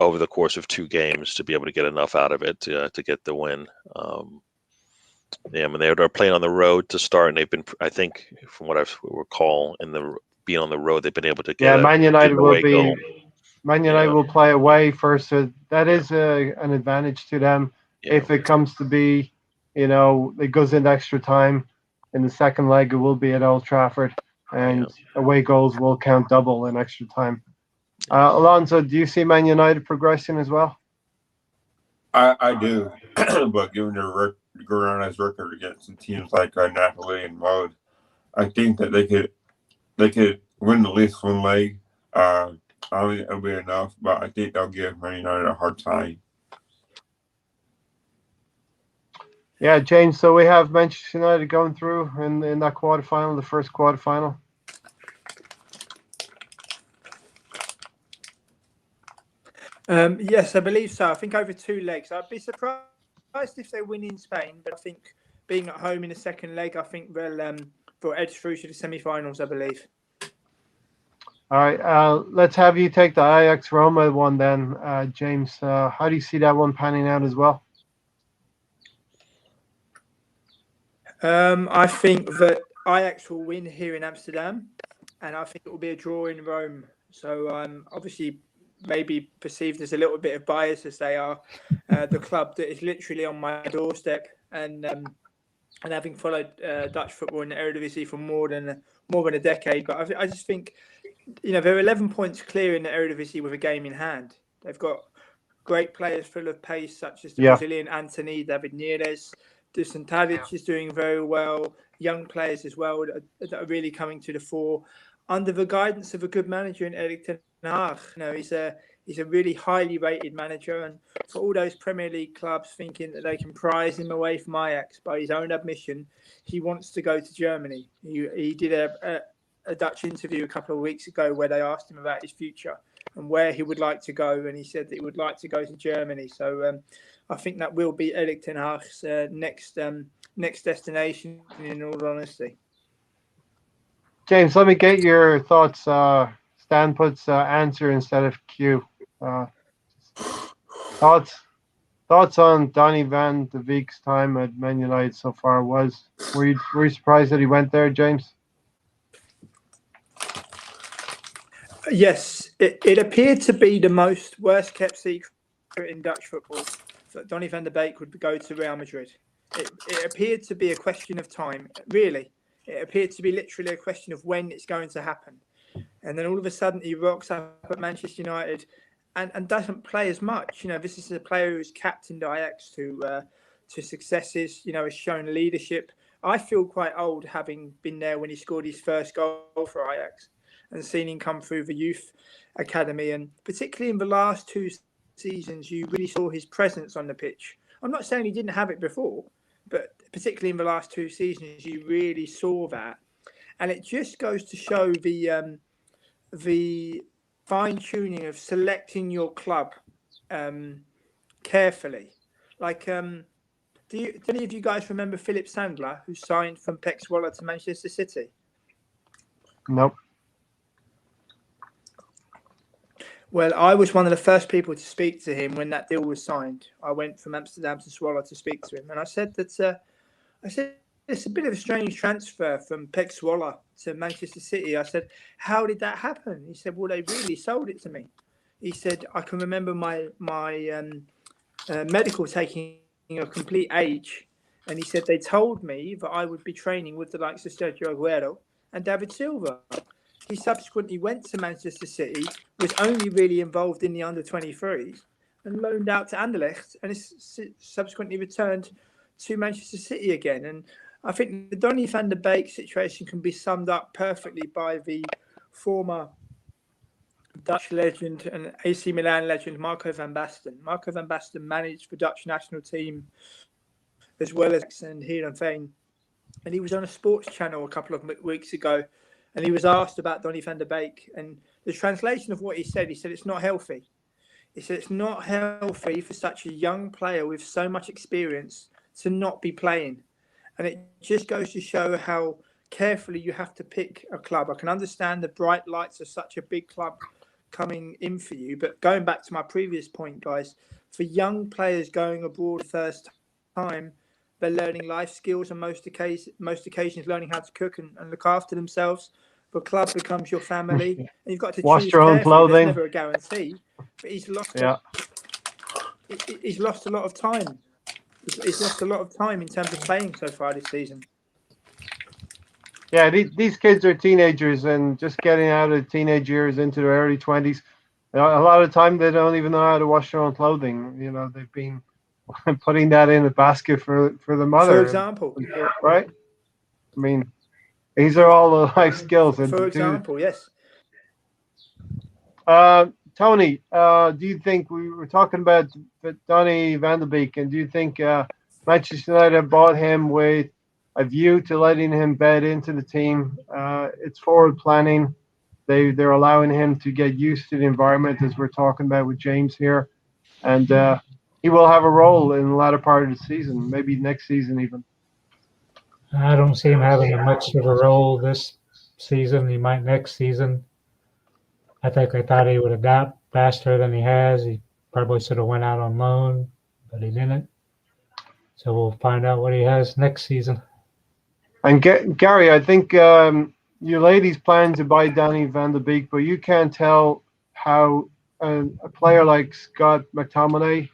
Over the course of 2 games to be able to get enough out of it to get the win. Yeah, I mean they're playing on the road to start, and they've been, I think, from what I recall, being on the road, they've been able to get. Yeah, Man United will play away first, so that is an advantage to them. Yeah. If it comes to be, it goes into extra time. in the second leg. It will be at Old Trafford, and away goals will count double in extra time. Alonso, do you see Man United progressing as well? I do, but given Granada's record against some teams like Napoli and Rome, I think that they could win at least one leg. I don't think it'll be enough, but I think they'll give Man United a hard time. Yeah, James. So we have Manchester United going through in that quarterfinal, the first quarterfinal. Yes, I believe so. I think over 2 legs. I'd be surprised if they win in Spain, but I think being at home in the second leg, I think they'll edge through to the semi-finals, I believe. All right, let's have you take the Ajax Roma one then, James. How do you see that one panning out as well? I think that Ajax will win here in Amsterdam, and I think it will be a draw in Rome. So obviously maybe perceived as a little bit of bias, as they are the club that is literally on my doorstep, and having followed Dutch football in the Eredivisie for more than a decade. But I just think, they're 11 points clear in the Eredivisie with a game in hand. They've got great players full of pace, such as the Brazilian Anthony, David Neres. Dusan Tadic is doing very well. Young players as well that are really coming to the fore under the guidance of a good manager in Erik ten Hag. He's a really highly rated manager, and for all those Premier League clubs thinking that they can prize him away from Ajax, by his own admission, he wants to go to Germany. He did a Dutch interview a couple of weeks ago where they asked him about his future and where he would like to go, and he said that he would like to go to Germany. So I think that will be Erik ten Hag's next destination, in all honesty. James, let me get your thoughts. Stan puts answer instead of Q. Thoughts on Donny van de Beek's time at Man United so far? Were you surprised that he went there, James? Yes, it appeared to be the worst kept secret in Dutch football that Donny van de Beek would go to Real Madrid. It appeared to be a question of time, really. It appeared to be literally a question of when it's going to happen. And then all of a sudden he rocks up at Manchester United and doesn't play as much. This is a player who's captained Ajax to successes, has shown leadership. I feel quite old having been there when he scored his first goal for Ajax and seen him come through the youth academy. And particularly in the last 2 seasons, you really saw his presence on the pitch. I'm not saying he didn't have it before, but particularly in the last 2 seasons, you really saw that. And it just goes to show the fine-tuning of selecting your club carefully. Like, do any of you guys remember Philip Sandler, who signed from Pek Zwolle to Manchester City? Nope. Well, I was one of the first people to speak to him when that deal was signed. I went from Amsterdam to Zwolle to speak to him, and I said that it's a bit of a strange transfer from Pek Zwolle to Manchester City. I said, how did that happen? He said, well, they really sold it to me. He said, I can remember my medical taking a complete age, and he said they told me that I would be training with the likes of Sergio Aguero and David Silva. He subsequently went to Manchester City, was only really involved in the under-23s, and loaned out to Anderlecht, and is subsequently returned to Manchester City again. And I think the Donny van de Beek situation can be summed up perfectly by the former Dutch legend and AC Milan legend Marco van Basten. Marco van Basten managed the Dutch national team as well as Heerenveen. And he was on a sports channel a couple of weeks ago, and he was asked about Donny van de Beek. And the translation of what he said it's not healthy. He said it's not healthy for such a young player with so much experience to not be playing. And it just goes to show how carefully you have to pick a club. I can understand the bright lights of such a big club coming in for you. But going back to my previous point, guys, for young players going abroad the first time, they're learning life skills and most occasions learning how to cook and look after themselves. The club becomes your family. And you've got to wash choose your own carefully. clothing. There's never a guarantee. But he's lost he's lost a lot of time. He's lost a lot of time in terms of playing so far this season. Yeah, these kids are teenagers and just getting out of teenage years into their early 20s. A lot of the time, they don't even know how to wash their own clothing. They've been putting that in a basket for the For mother, example, right? I mean, these are all the life skills. And for example, yes. Tony, do you think we were talking about Donny van de Beek, and do you think Manchester United bought him with a view to letting him bed into the team? It's forward planning. They're allowing him to get used to the environment, as we're talking about with James here, and he will have a role in the latter part of the season, maybe next season even. I don't see him having much of a role this season. He might next season. I think they thought he would adapt faster than he has. He probably should have went out on loan, but he didn't. So we'll find out what he has next season. And Gary, I think you ladies plan to buy Donny van de Beek, but you can't tell how a player like Scott McTominay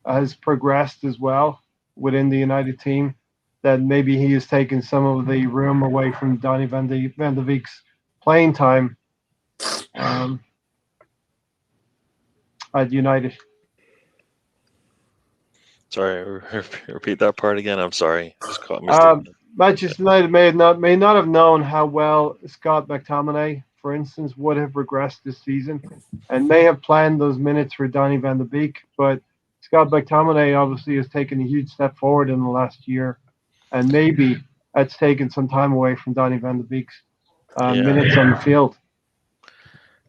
has progressed as well within the United team. That maybe he has taken some of the room away from Donny van de Beek's playing time at United. Sorry, repeat that part again. I'm sorry. Just caught me. Manchester United may not have known how well Scott McTominay, for instance, would have regressed this season, and may have planned those minutes for Donny van de Beek. But Scott McTominay obviously has taken a huge step forward in the last year, and maybe that's taken some time away from Donny van de Beek's minutes on the field.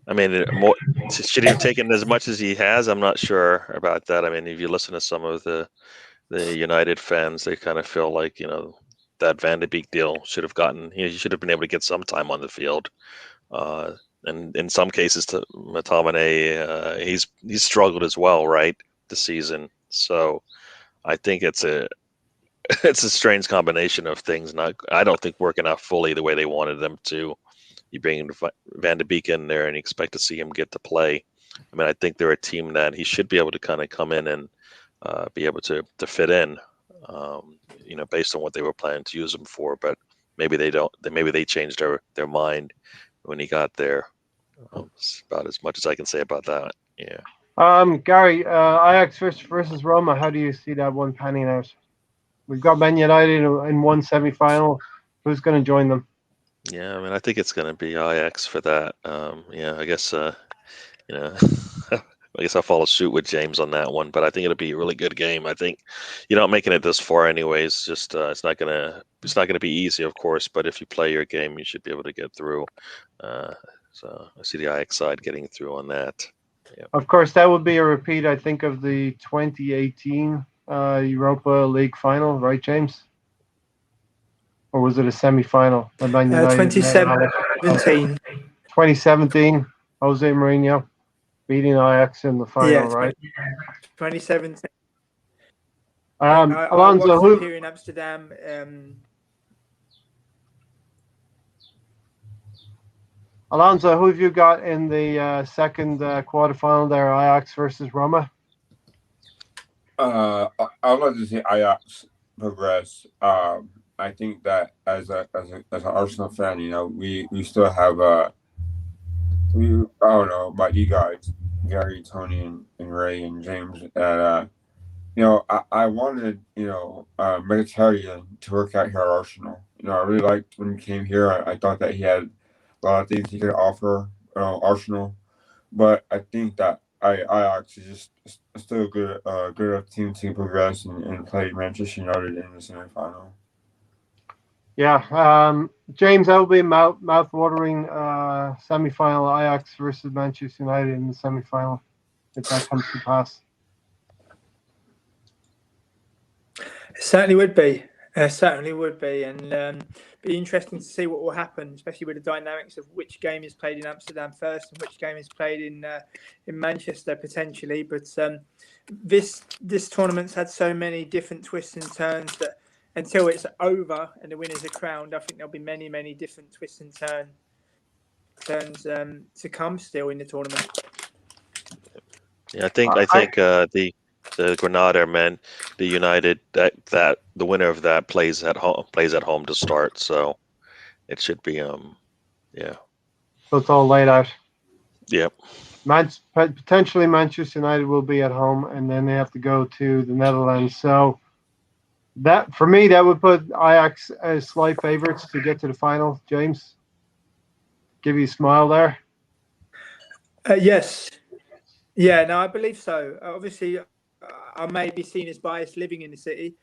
I mean, should he have taken as much as he has? I'm not sure about that. I mean, if you listen to some of the United fans, they kind of feel like, that Van de Beek deal should have gotten. He should have been able to get some time on the field. And in some cases, to McTominay, he's struggled as well, right, this season. So I think it's a strange combination of things. I don't think working out fully the way they wanted them to. You bring Van de Beek in there and you expect to see him get to play. I mean, I think they're a team that he should be able to kind of come in and be able to fit in, based on what they were planning to use him for. But maybe they don't. Maybe they changed their mind when he got there. It's about as much as I can say about that. Yeah. Gary, Ajax versus Roma. How do you see that one panning out? We've got Man United in one semi-final. Who's going to join them? Yeah, I mean, I think it's going to be Ajax for that. I guess, I guess I'll follow suit with James on that one, but I think it'll be a really good game. I think, making it this far anyways, just it's not gonna be easy, of course, but if you play your game, you should be able to get through. So I see the Ajax side getting through on that. Yeah. Of course, that would be a repeat, I think, of the 2018 Europa League final, right, James? Or was it a semi-final? 2017. 2017, Jose Mourinho beating Ajax in the final, right? 2017. Alonso, I watched here in Amsterdam. Alonso, who have you got in the second quarterfinal there, Ajax versus Roma? I'd like to see Ajax progress. I think that as an Arsenal fan, we still have I don't know about you guys, Gary, Tony, and Ray and James. That I wanted Mkhitaryan to work out here at Arsenal. I really liked when he came here. I thought that he had a lot of things he could offer Arsenal, but I think that Ajax is just still a good enough team to progress and play Manchester United in the semifinal. Yeah, James, that will be a mouth-watering semi-final. Ajax versus Manchester United in the semi-final, if that comes to pass. It certainly would be. And be interesting to see what will happen, especially with the dynamics of which game is played in Amsterdam first and which game is played in Manchester potentially. But this tournament's had so many different twists and turns that until it's over and the winners are crowned, I think there'll be many, many different twists and turns to come still in the tournament. Yeah, I think the Granada men, the United, that the winner of that plays at home to start. So it should be yeah. So it's all laid out. Yep. Potentially Manchester United will be at home, and then they have to go to the Netherlands. So that, for me, that would put Ajax as slight favourites to get to the final. James, give you a smile there. Yes. Yeah, no, I believe so. Obviously, I may be seen as biased living in the city,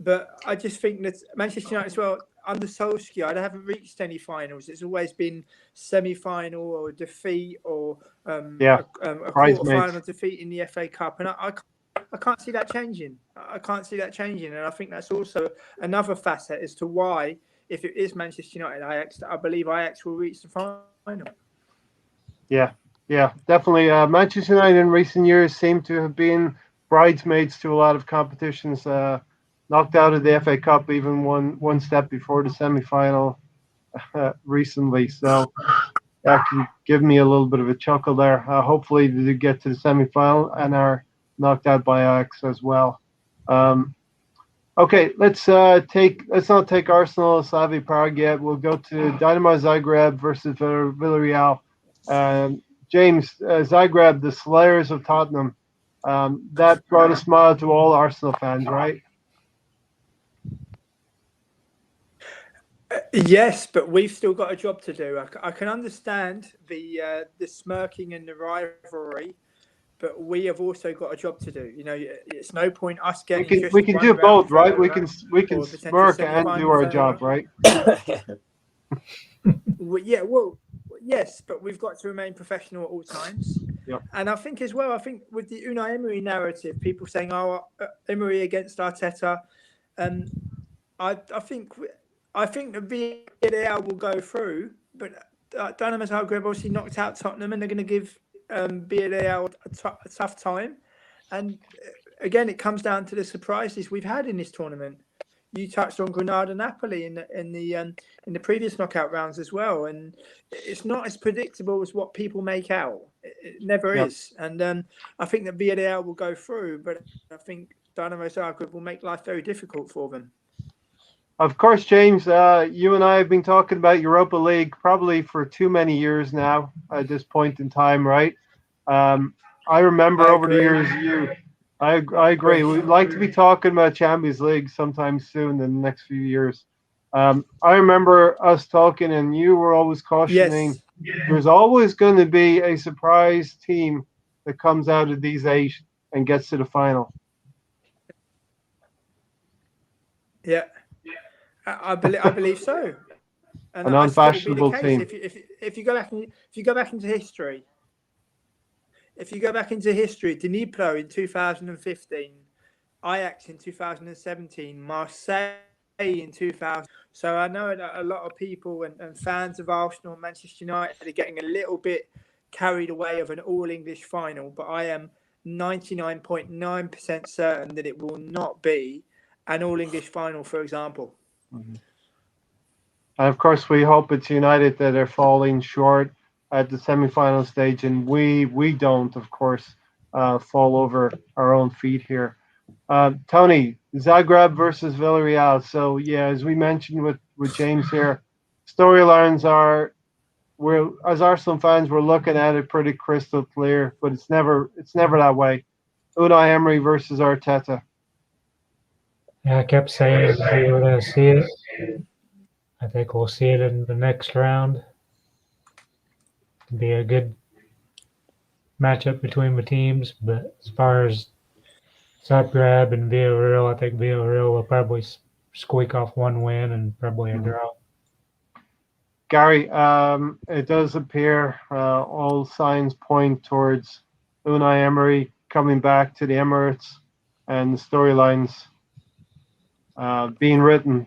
but I just think that Manchester United as well, under Solskjaer, they haven't reached any finals. It's always been semi-final or a defeat or a quarter-final defeat in the FA Cup. And I can't see that changing. I can't see that changing. And I think that's also another facet as to why, if it is Manchester United Ajax, I believe Ajax will reach the final. Yeah, definitely. Manchester United in recent years seem to have been bridesmaids to a lot of competitions. Knocked out of the FA Cup even one step before the semi-final recently. So that can give me a little bit of a chuckle there. Hopefully they do get to the semi-final and are knocked out by Ajax as well. Okay, let's not take Arsenal Slavia Prague yet. We'll go to Dynamo Zagreb versus Villarreal. James, Zagreb, the slayers of Tottenham. That brought a smile to all Arsenal fans, right? Yes, but we've still got a job to do. I can understand the smirking and the rivalry, but we have also got a job to do. You know, it's no point us getting. We can do both, right? We can smirk and do our job, right? Yeah, well, yes, but we've got to remain professional at all times. Yep. And I think as well, with the Unai Emery narrative, people saying, "Oh, Emery against Arteta," I think the Villarreal will go through, but Dynamo Zagreb obviously knocked out Tottenham, and they're going to give Villarreal a tough time. And again, it comes down to the surprises we've had in this tournament. You touched on Granada, Napoli in the previous knockout rounds as well, and it's not as predictable as what people make out. It never is, and I think that Villarreal will go through, but I think Dynamo Zagreb will make life very difficult for them. Of course, James, you and I have been talking about Europa League probably for too many years now at this point in time, right? I remember over the years I agree. We'd like to be talking about Champions League sometime soon in the next few years. I remember us talking, and you were always cautioning there's always going to be a surprise team that comes out of these 8 and gets to the final. Yeah, I believe so. And an unfashionable team. If you go back into history. If you go back into history, Dnipro in 2015, Ajax in 2017, Marseille in 2000. So I know that a lot of people and fans of Arsenal and Manchester United are getting a little bit carried away of an all-English final, but I am 99.9% certain that it will not be an all-English final, for example. Mm-hmm. And of course, we hope it's United that are falling short at the semi-final stage, and we don't, of course, fall over our own feet here. Tony, Zagreb versus Villarreal. So yeah, as we mentioned with James here, storylines as Arsenal fans, we're looking at it pretty crystal clear, but it's never that way. Unai Emery versus Arteta. Yeah, I kept saying we were going to see it. I think we'll see it in the next round. Be a good matchup between the teams, but as far as Zagreb and Villarreal, I think Villarreal will probably squeak off one win and probably a draw. Gary, it does appear all signs point towards Unai Emery coming back to the Emirates and the storylines being written.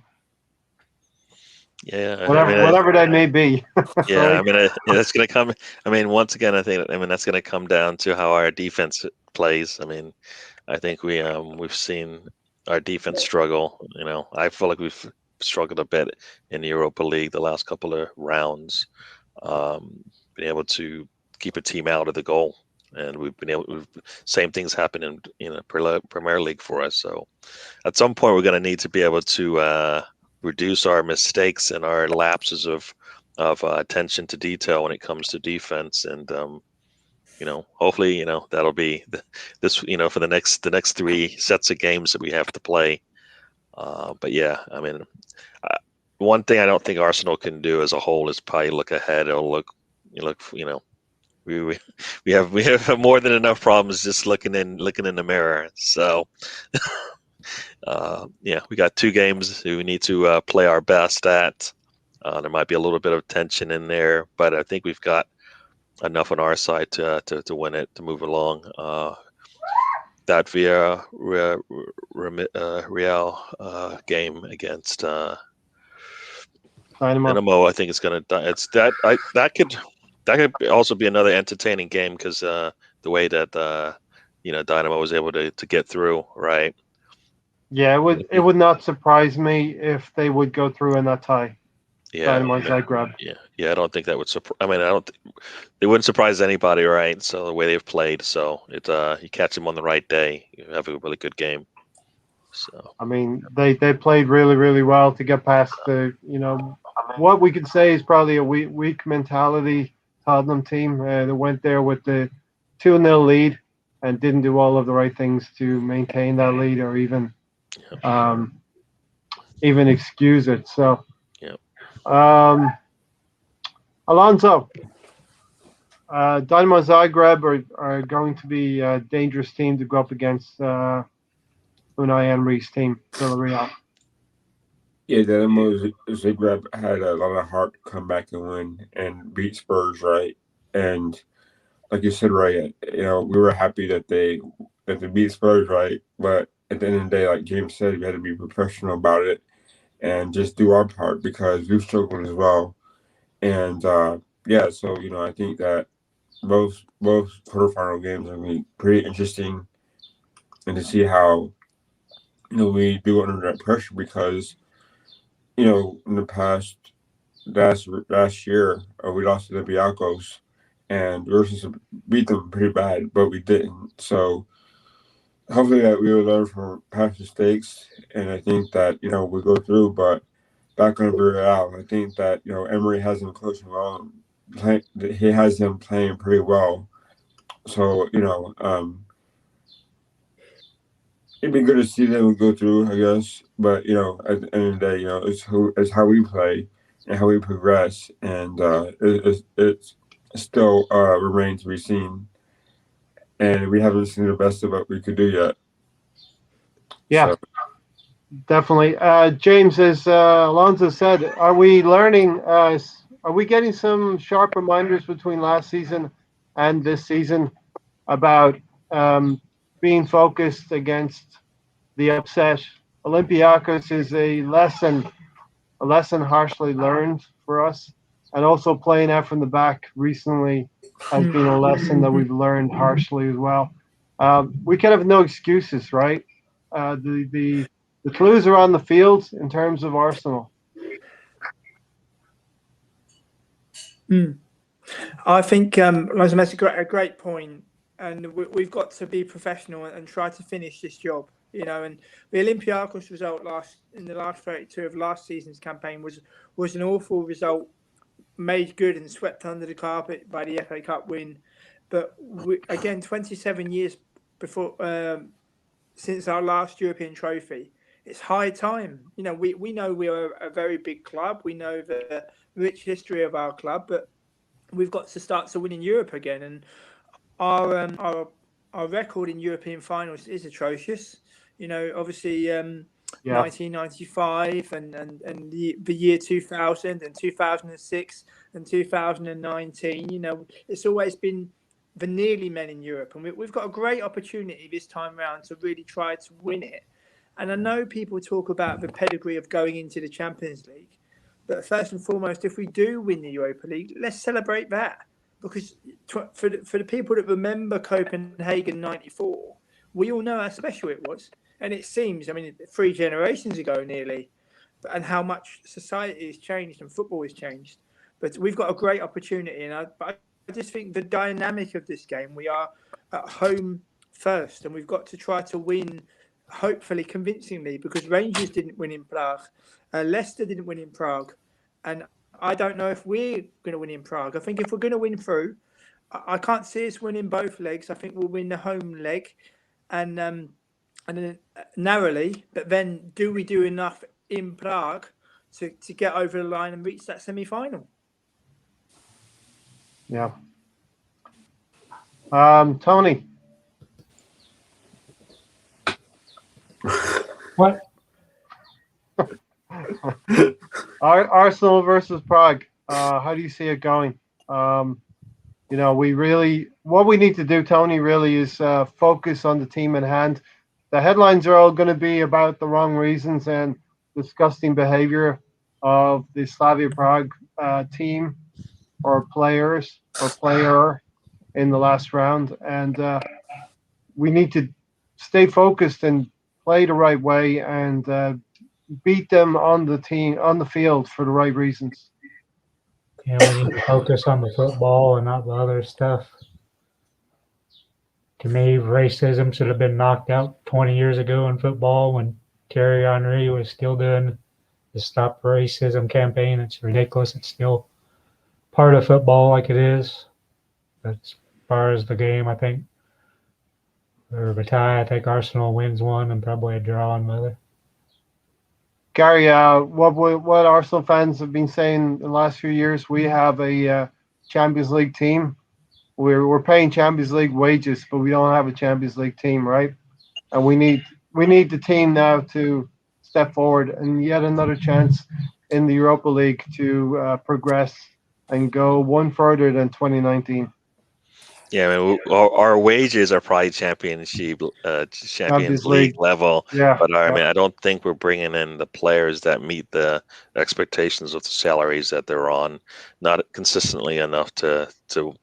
Yeah, whatever that may be. Yeah, that's going to come. Once again, I think that's going to come down to how our defense plays. I think we've seen our defense struggle. I feel like we've struggled a bit in the Europa League the last couple of rounds, been able to keep a team out of the goal, and same things happen in Premier League for us. So at some point, we're going to need to be able to reduce our mistakes and our lapses of attention to detail when it comes to defense. And hopefully, that'll be this, for the next 3 sets of games that we have to play. But yeah, I mean, one thing I don't think Arsenal can do as a whole is probably look ahead or we have more than enough problems just looking in the mirror. So we got 2 games we need to play our best at. There might be a little bit of tension in there, but I think we've got enough on our side to win it, to move along. That Villarreal game against Dynamo, I think it's gonna. It's that could also be another entertaining game because the way that Dynamo was able to get through, right? Yeah, it would not surprise me if they would go through in that tie. Yeah, Dynamo Zagreb. Yeah. I don't think that would surprise. I mean, it wouldn't surprise anybody, right? So the way they've played, so you catch them on the right day, you have a really good game. So I mean, they played really, really well to get past the what we could say is probably a weak mentality Tottenham team. They went there with the 2-0 lead and didn't do all of the right things to maintain that lead or even excuse it. So. Alonso, Dynamo Zagreb are going to be a dangerous team to go up against Unai Emery's team, Villarreal. Yeah, Dynamo Zagreb had a lot of heart to come back and win and beat Spurs, right? And like you said, right, we were happy that they beat Spurs, right? But at the end of the day, like James said, we had to be professional about it and just do our part because we've struggled as well. And so I think that both quarterfinal games are going to be pretty interesting, and to see how we do under that pressure because in the past last year we lost to the Bialcos and we were supposed to beat them pretty bad, but we didn't. So hopefully that we will learn from past mistakes, and I think that we go through. But back on Villarreal, I think that Emery has them coaching well. He has them playing pretty well. So it'd be good to see them go through, I guess. But at the end of the day, it's how we play and how we progress, and it still remains to be seen. And we haven't seen the best of what we could do yet. Yeah, so. Definitely. James, as Alonso said, are we learning? Are we getting some sharp reminders between last season and this season about being focused against the upset? Olympiacos is a lesson harshly learned for us, and also playing out from the back recently has been a lesson that we've learned harshly as well. We can have no excuses, right? The clues are on the field in terms of Arsenal. I think Lorenzo makes a great point, and we've got to be professional and try to finish this job. And the Olympiacos result in the last 32 of last season's campaign was an awful result, made good and swept under the carpet by the FA Cup win. But again, 27 years before since our last European trophy, it's high time. We know we are a very big club. We know the rich history of our club, but we've got to start to win in Europe again. And our record in European finals is atrocious. Obviously 1995 and the year 2000 and 2006 and 2019. It's always been the nearly men in Europe, and we've got a great opportunity this time round to really try to win it. And I know people talk about the pedigree of going into the Champions League, but first and foremost, if we do win the Europa League, let's celebrate that. Because for the people that remember Copenhagen '94, we all know how special it was. And it seems, 3 generations ago nearly, and how much society has changed and football has changed. But we've got a great opportunity. And I just think the dynamic of this game, we are at home first, and we've got to try to win, hopefully convincingly, because Rangers didn't win in Prague. Leicester didn't win in Prague, and I don't know if we're going to win in Prague. I think if we're going to win through, I can't see us winning both legs. I think we'll win the home leg, and then narrowly. But then, do we do enough in Prague to get over the line and reach that semi-final? Yeah. Tony. What? Arsenal versus Prague. How do you see it going? What we need to do, Tony, really is focus on the team in hand. The headlines are all going to be about the wrong reasons and disgusting behavior of the Slavia Prague team or players or player in the last round. And we need to stay focused and play the right way and beat them on the field for the right reasons. Yeah, we need to focus on the football and not the other stuff. To me, racism should have been knocked out 20 years ago in football when Thierry Henry was still doing the Stop Racism campaign. It's ridiculous. It's still part of football like it is. But as far as the game, I think, or a tie, I think Arsenal wins one and probably a draw on the other. Gary, what Arsenal fans have been saying in the last few years, we have a Champions League team. We're paying Champions League wages, but we don't have a Champions League team, right? And we need the team now to step forward and yet another chance in the Europa League to progress and go one further than 2019. Yeah, I mean, our wages are probably Champions League level. Yeah, but I mean, I don't think we're bringing in the players that meet the expectations of the salaries that they're on, not consistently enough to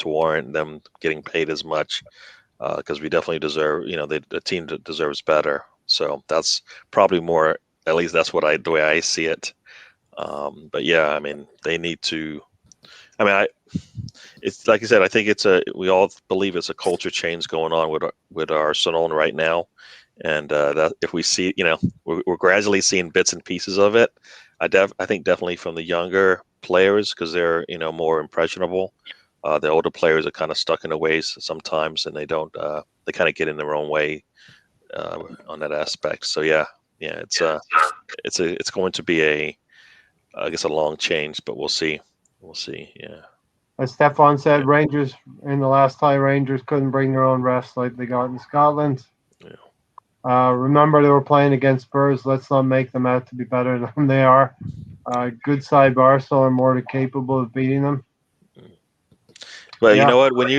warrant them getting paid as much. Because we definitely deserve, the team deserves better. So that's probably more. At least that's the way I see it. But yeah, I mean, they need to. I mean, it's like I said. I think we all believe it's a culture change going on with Arsenal right now, and that if we see, we're gradually seeing bits and pieces of it. I think definitely from the younger players because they're more impressionable. The older players are kind of stuck in their ways sometimes, and they don't. They kind of get in their own way on that aspect. So yeah, it's going to be I guess a long change, but we'll see. We'll see. Yeah. As Stefan said, Rangers in the last tie, Rangers couldn't bring their own refs like they got in Scotland. Yeah. Remember, they were playing against Spurs. Let's not make them out to be better than they are. Good side Arsenal are more than capable of beating them. Well, you know what? When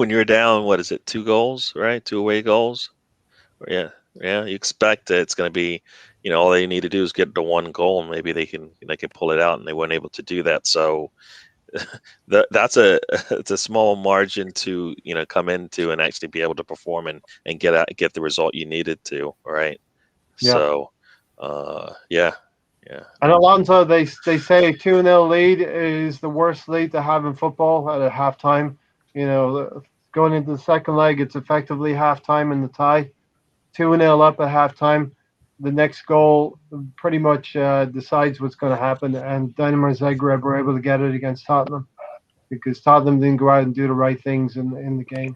you're down, what is it? 2 goals, right? 2 away goals. Yeah. You expect that it's going to be, all they need to do is get the 1 goal, and maybe they can pull it out, and they weren't able to do that. So it's a small margin to come into and actually be able to perform and get the result you needed to. Right. Yeah. So, yeah. And Alonso, they say 2-0 lead is the worst lead to have in football at a halftime. Going into the second leg, it's effectively halftime in the tie. 2-0 up at halftime. The next goal pretty much decides what's going to happen. And Dynamo Zagreb were able to get it against Tottenham because Tottenham didn't go out and do the right things in the game.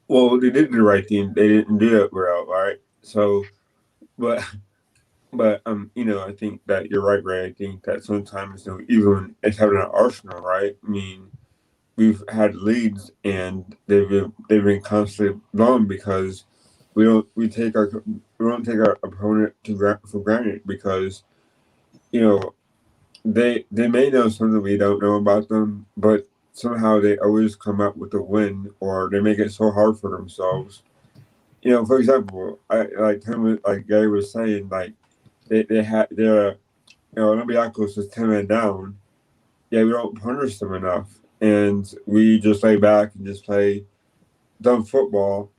Well, they did the right thing. They didn't do it well, right? So, but I think that you're right, Ray. I think that sometimes, even it's having an Arsenal, right? I mean, we've had leads and they've been constantly blown because we don't take our opponent for granted because they may know something we don't know about them, but somehow they always come up with a win or they make it so hard for themselves. For example, like Gary was saying, like they're Olympiacos is 10 men down. Yeah, we don't punish them enough, and we just lay back and just play dumb football,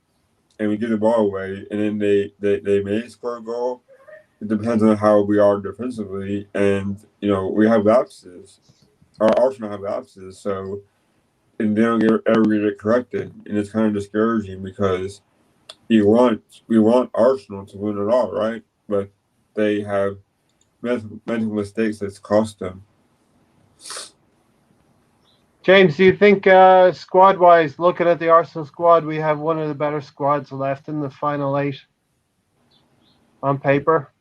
and we give the ball away, and then they may score a goal. It depends on how we are defensively, and we have lapses. Our Arsenal have lapses, so and they don't ever get it corrected, and it's kind of discouraging because we want Arsenal to win it all, right? but they have mental mistakes that's cost them. James, do you think squad-wise, looking at the Arsenal squad, we have one of the better squads left in the final 8 on paper?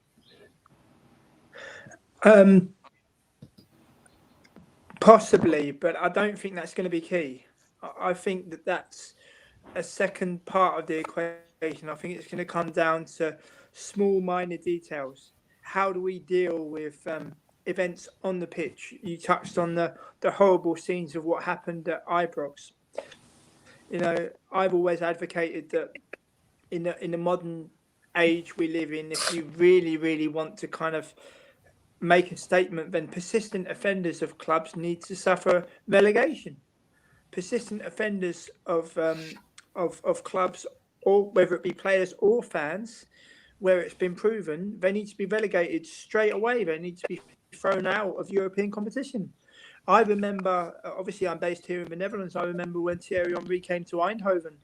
Possibly, but I don't think that's going to be key. I think that's a second part of the equation. I think it's going to come down to small, minor details. How do we deal with events on the pitch? You touched on the horrible scenes of what happened at Ibrox. You know, I've always advocated that in the modern age we live in, if you really, really want to kind of make a statement, then persistent offenders of clubs need to suffer relegation. Persistent offenders of clubs, or whether it be players or fans, where it's been proven, they need to be relegated straight away. They need to be thrown out of European competition. I remember, obviously, I'm based here in the Netherlands. I remember when Thierry Henry came to Eindhoven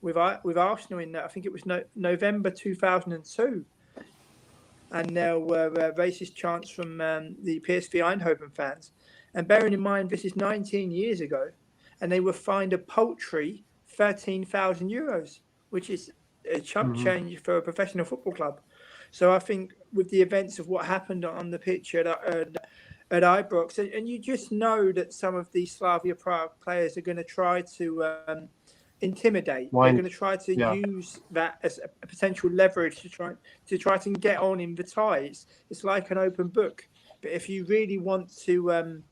with Arsenal in, I think it was November 2002. And there were racist chants from the PSV Eindhoven fans. And bearing in mind, this is 19 years ago, and they were fined a paltry €13,000, which is a chump change for a professional football club. So I think with the events of what happened on the pitch at Ibrox, and you just know that some of these Slavia Prague players are going to try to intimidate. They're going to try to use that as a potential leverage to try to get on in the ties. It's like an open book. But if you really want to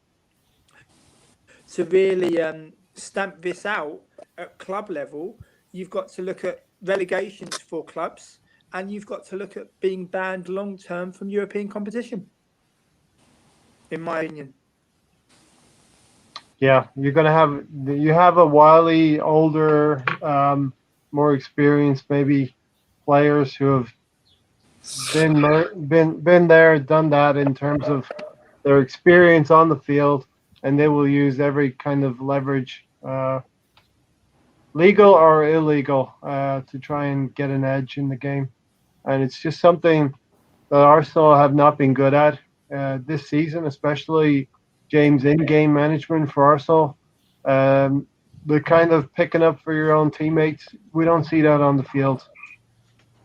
really stamp this out at club level, you've got to look at relegations for clubs, and you've got to look at being banned long term from European competition, in my opinion. Yeah, you have a wily, older, more experienced maybe players who have been there, done that in terms of their experience on the field, and they will use every kind of leverage, legal or illegal, to try and get an edge in the game. And it's just something that Arsenal have not been good at this season, especially James in-game management for Arsenal. The kind of picking up for your own teammates, we don't see that on the field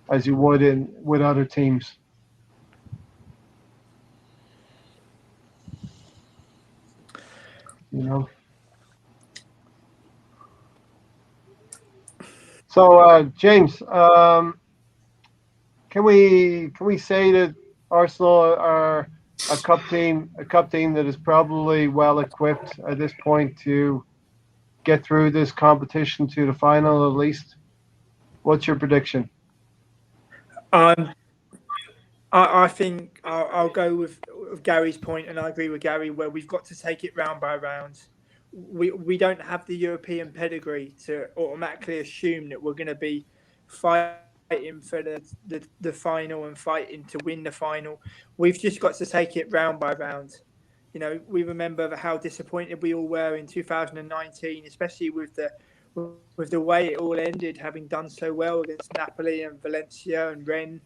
as you would with other teams. You know. So James, can we say that Arsenal are a cup team that is probably well equipped at this point to get through this competition to the final at least? What's your prediction? I think I'll go with Gary's point, and I agree with Gary, where we've got to take it round by round. We don't have the European pedigree to automatically assume that we're going to be fighting for the final and fighting to win the final. We've just got to take it round by round. You know, we remember how disappointed we all were in 2019, especially with the way it all ended, having done so well against Napoli and Valencia and Rennes,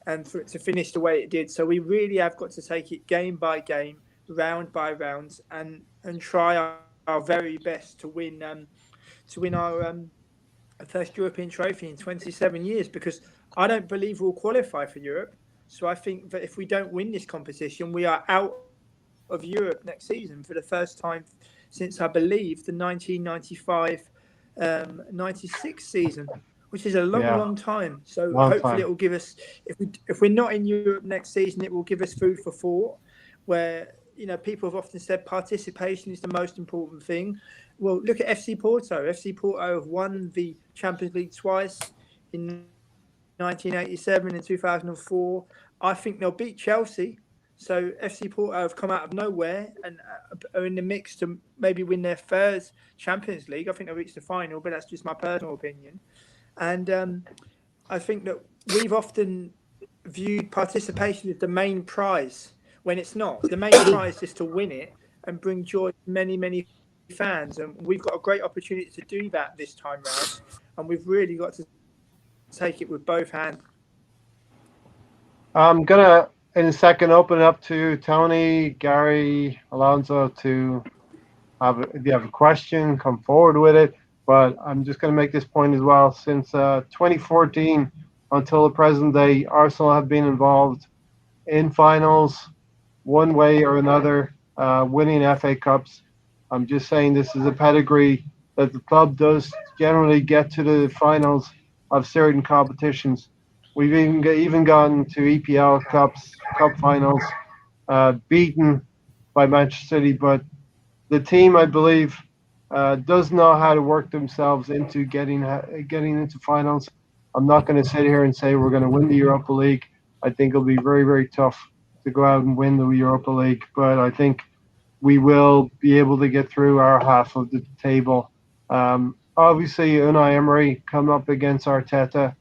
and for it to finish the way it did. So we really have got to take it game by game, round by round, and try our very best to win our first European trophy in 27 years, because I don't believe we'll qualify for Europe. So I think that if we don't win this competition, we are out of Europe next season for the first time since, I believe, the 1995-96 season, which is a long time. So hopefully it will give us, if we're not in Europe next season, it will give us food for thought, where, you know, people have often said participation is the most important thing. Well, look at FC Porto. FC Porto have won the Champions League twice, in 1987 and 2004. I think they'll beat Chelsea. So FC Porto have come out of nowhere and are in the mix to maybe win their first Champions League. I think they'll reach the final, but that's just my personal opinion. And I think that we've often viewed participation as the main prize, when it's not. The main prize is to win it and bring joy to many, many fans. And we've got a great opportunity to do that this time round. And we've really got to take it with both hands. I'm gonna in a second open it up to Tony, Gary, Alonso to if you have a question, come forward with it. But I'm just gonna make this point as well. Since 2014 until the present day, Arsenal have been involved in finals one way or another, winning FA Cups. I'm just saying this is a pedigree that the club does generally get to the finals of certain competitions. We've even gone to EPL Cups, Cup finals, beaten by Manchester City, but the team, I believe, does know how to work themselves into getting into finals. I'm not going to sit here and say we're going to win the Europa League. I think it'll be very, very tough to go out and win the Europa League, but I think we will be able to get through our half of the table. Obviously, Unai Emery coming up against Arteta.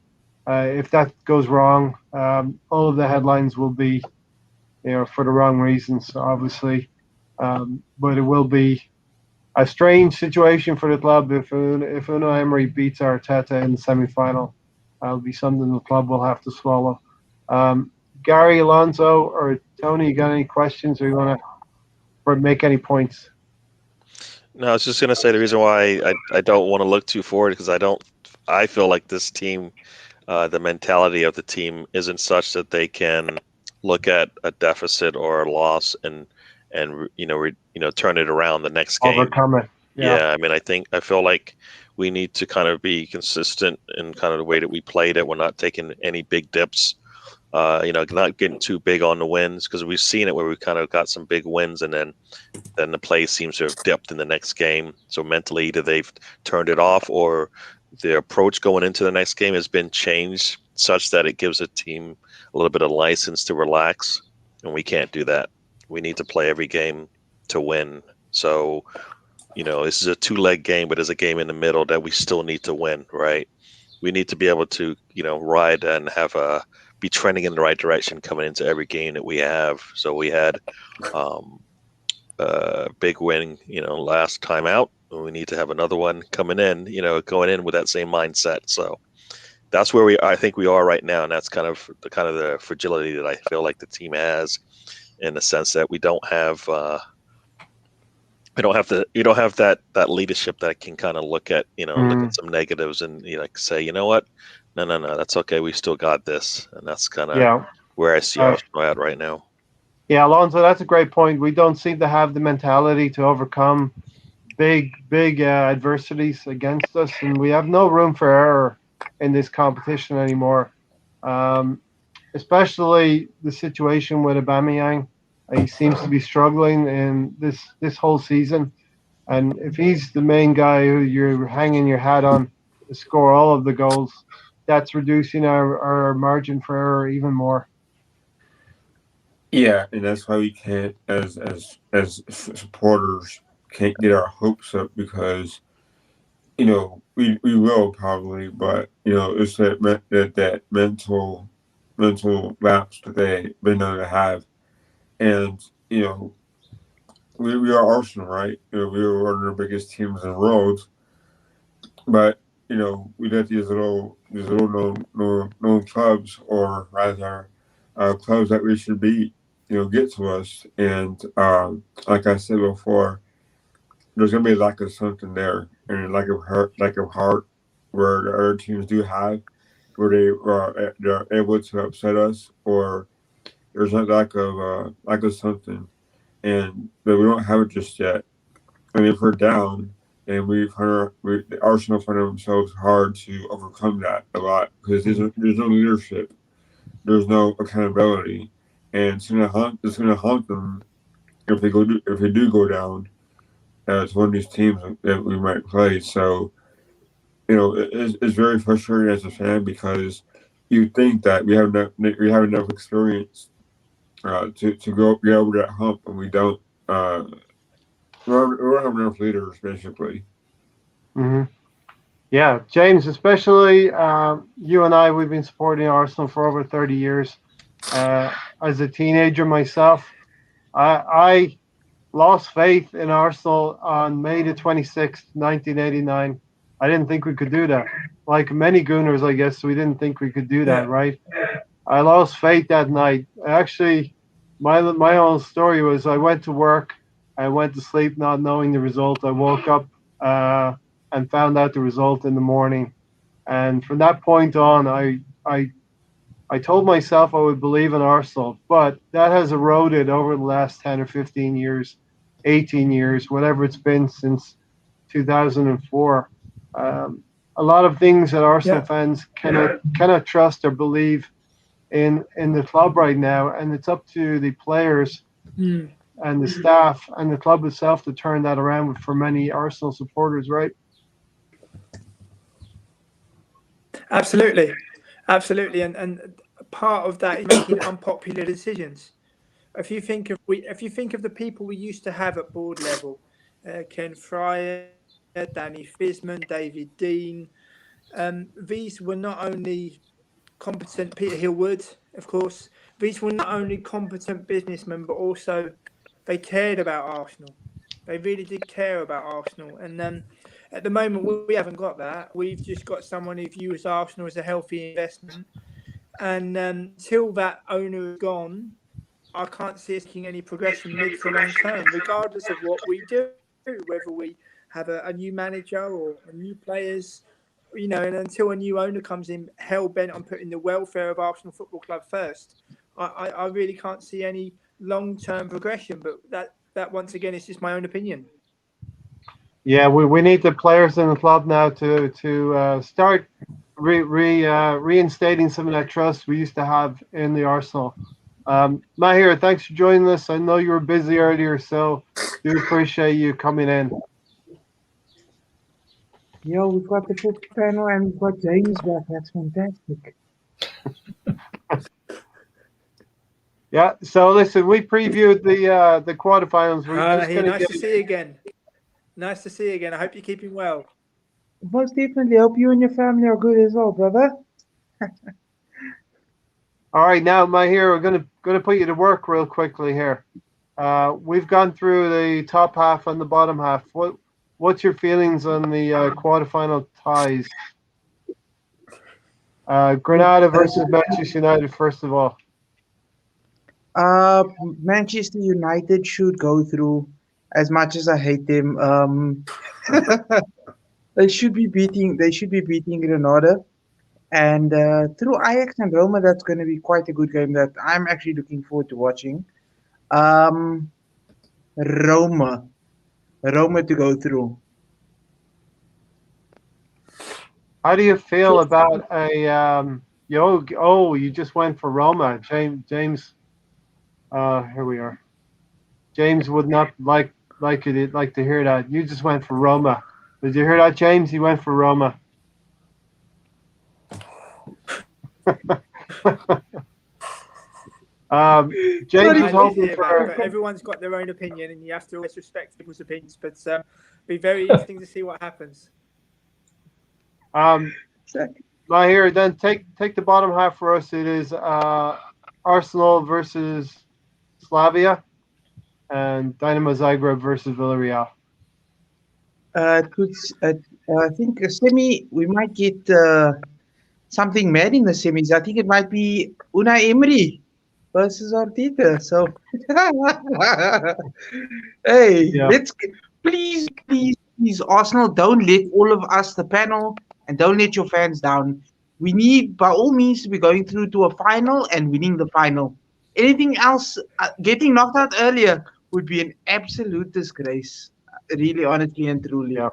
If that goes wrong, all of the headlines will be, for the wrong reasons, obviously. But it will be a strange situation for the club if Unai Emery beats Arteta in the semi-final. It'll be something the club will have to swallow. Gary, Alonso, or Tony, you got any questions or you want to make any points? No, I was just gonna say the reason why I don't want to look too forward because I feel like this team, the mentality of the team isn't such that they can look at a deficit or a loss and turn it around the next game. Overcome it. Yeah, I mean, I feel like we need to kind of be consistent in kind of the way that we played it. We're not taking any big dips. Not getting too big on the wins because we've seen it where we kind of got some big wins and then the play seems to have dipped in the next game. So mentally, either they've turned it off or their approach going into the next game has been changed such that it gives a team a little bit of license to relax, and we can't do that. We need to play every game to win. So, this is a two-leg game, but there's a game in the middle that we still need to win, right? We need to be able to, ride and be trending in the right direction coming into every game that we have. So we had a big win, last time out. We need to have another one coming in, going in with that same mindset. So that's where I think we are right now, and that's kind of the fragility that I feel like the team has, in the sense that we don't have that leadership that can kind of look at look at some negatives and say, you know what, no, that's okay, we still got this, and that's kind of where I see Arsenal at right now. Yeah, Alonso, that's a great point. We don't seem to have the mentality to overcome big adversities against us, and we have no room for error in this competition anymore. Especially the situation with Aubameyang. He seems to be struggling in this whole season, and if he's the main guy who you're hanging your hat on to score all of the goals, that's reducing our margin for error even more. Yeah, and that's why we can't, as supporters, can't get our hopes up because, we will probably, but it's that mental lapse that they've been known to have, and we are Arsenal, right? We were one of the biggest teams in the world, but we let these little known clubs, or rather, clubs that we should beat, get to us. And like I said before, there's gonna be a lack of something there, and a lack of heart, where the other teams do have, where they're able to upset us, or there's a lack of something, but we don't have it just yet. And if we're down, and the Arsenal find themselves hard to overcome that a lot because there's no leadership, there's no accountability, and it's gonna haunt them if they do go down as one of these teams that we might play. So it's very frustrating as a fan because you think that we have enough experience to go get over that hump, and we don't. We don't have enough leaders, basically. Mm-hmm. Yeah, James, especially you and I, we've been supporting Arsenal for over 30 years. As a teenager myself, I lost faith in Arsenal on May the 26th, 1989. I didn't think we could do that. Like many Gooners, I guess, we didn't think we could do that, right? I lost faith that night. Actually, my own story was I went to work, I went to sleep not knowing the result. I woke up and found out the result in the morning, and from that point on, I told myself I would believe in Arsenal, but that has eroded over the last 10 or 15 years, 18 years, whatever it's been since 2004. A lot of things that Arsenal fans cannot trust or believe in the club right now, and it's up to the players and the staff and the club itself to turn that around for many Arsenal supporters, right? Absolutely, absolutely, and part of that is making unpopular decisions. If you think of the people we used to have at board level, Ken Fryer, Danny Fisman, David Dean, these were not only competent, Peter Hillwood, of course. These were not only competent businessmen, but also they cared about Arsenal. They really did care about Arsenal. And at the moment, we haven't got that. We've just got someone who views Arsenal as a healthy investment. And until that owner is gone, I can't see us making any progression mid to long term, regardless of what we do, whether we have a new manager or new players. And until a new owner comes in hell bent on putting the welfare of Arsenal Football Club first, I really can't see any long-term progression. But that once again is just my own opinion. Yeah, we need the players in the club now to start reinstating some of that trust we used to have in the Arsenal. Mahir, thanks for joining us. I know you were busy earlier, so do appreciate you coming in. Yo, we've got the full panel and we've got James back. That's fantastic. Yeah, so listen, we previewed the quarterfinals. We're just nice to see you again. Nice to see you again. I hope you're keeping well. Most definitely. Hope you and your family are good as well, brother. All right, now, Mahir, we're gonna put you to work real quickly here. We've gone through the top half and the bottom half. What's your feelings on the quarterfinal ties? Granada versus Manchester United, first of all. Manchester United should go through. As much as I hate them, they should be beating Granada. And through Ajax and Roma, that's going to be quite a good game that I'm actually looking forward to watching. Roma to go through. How do you feel about a you just went for Roma, James. Here we are. James would not like to hear that. You just went for Roma. Did you hear that, James? You went for Roma. James is hoping for. Everyone's got their own opinion, and you have to always respect people's opinions. But be very interesting to see what happens. Mahir, then take the bottom half for us. It is Arsenal versus Slavia and Dynamo Zagreb versus Villarreal. I think a semi, we might get something mad in the semis. I think it might be Unai Emery versus Arteta. So, hey, let's please, Arsenal, don't let all of us, the panel, and don't let your fans down. We need, by all means, to be going through to a final and winning the final. Anything else, getting knocked out earlier would be an absolute disgrace. Really, honestly, and truly. Yeah.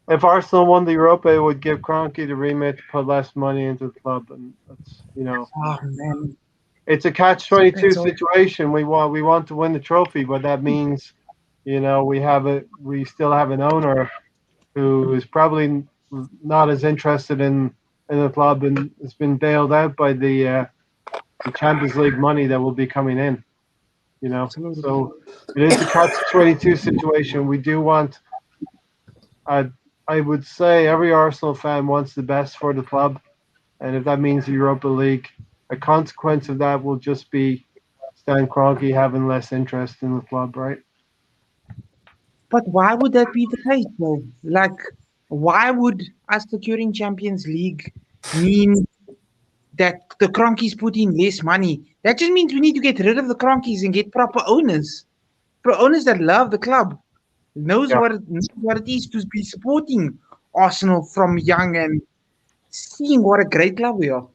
If Arsenal won the Europa, it would give Kroenke the remit to put less money into the club, and that's Oh man, it's a catch-22 situation. We want to win the trophy, but that means, we still have an owner who is probably not as interested in the club and has been bailed out by the Champions League money that will be coming in. So it is a catch-22 situation. We do want. I would say every Arsenal fan wants the best for the club, and if that means the Europa League, a consequence of that will just be Stan Kroenke having less interest in the club, right? But why would that be the case, though? Like, why would us securing Champions League mean that the Cronkies put in less money. That just means we need to get rid of the Cronkies and get proper owners. Proper owners that love the club. Knows what it is to be supporting Arsenal from young and seeing what a great club we are.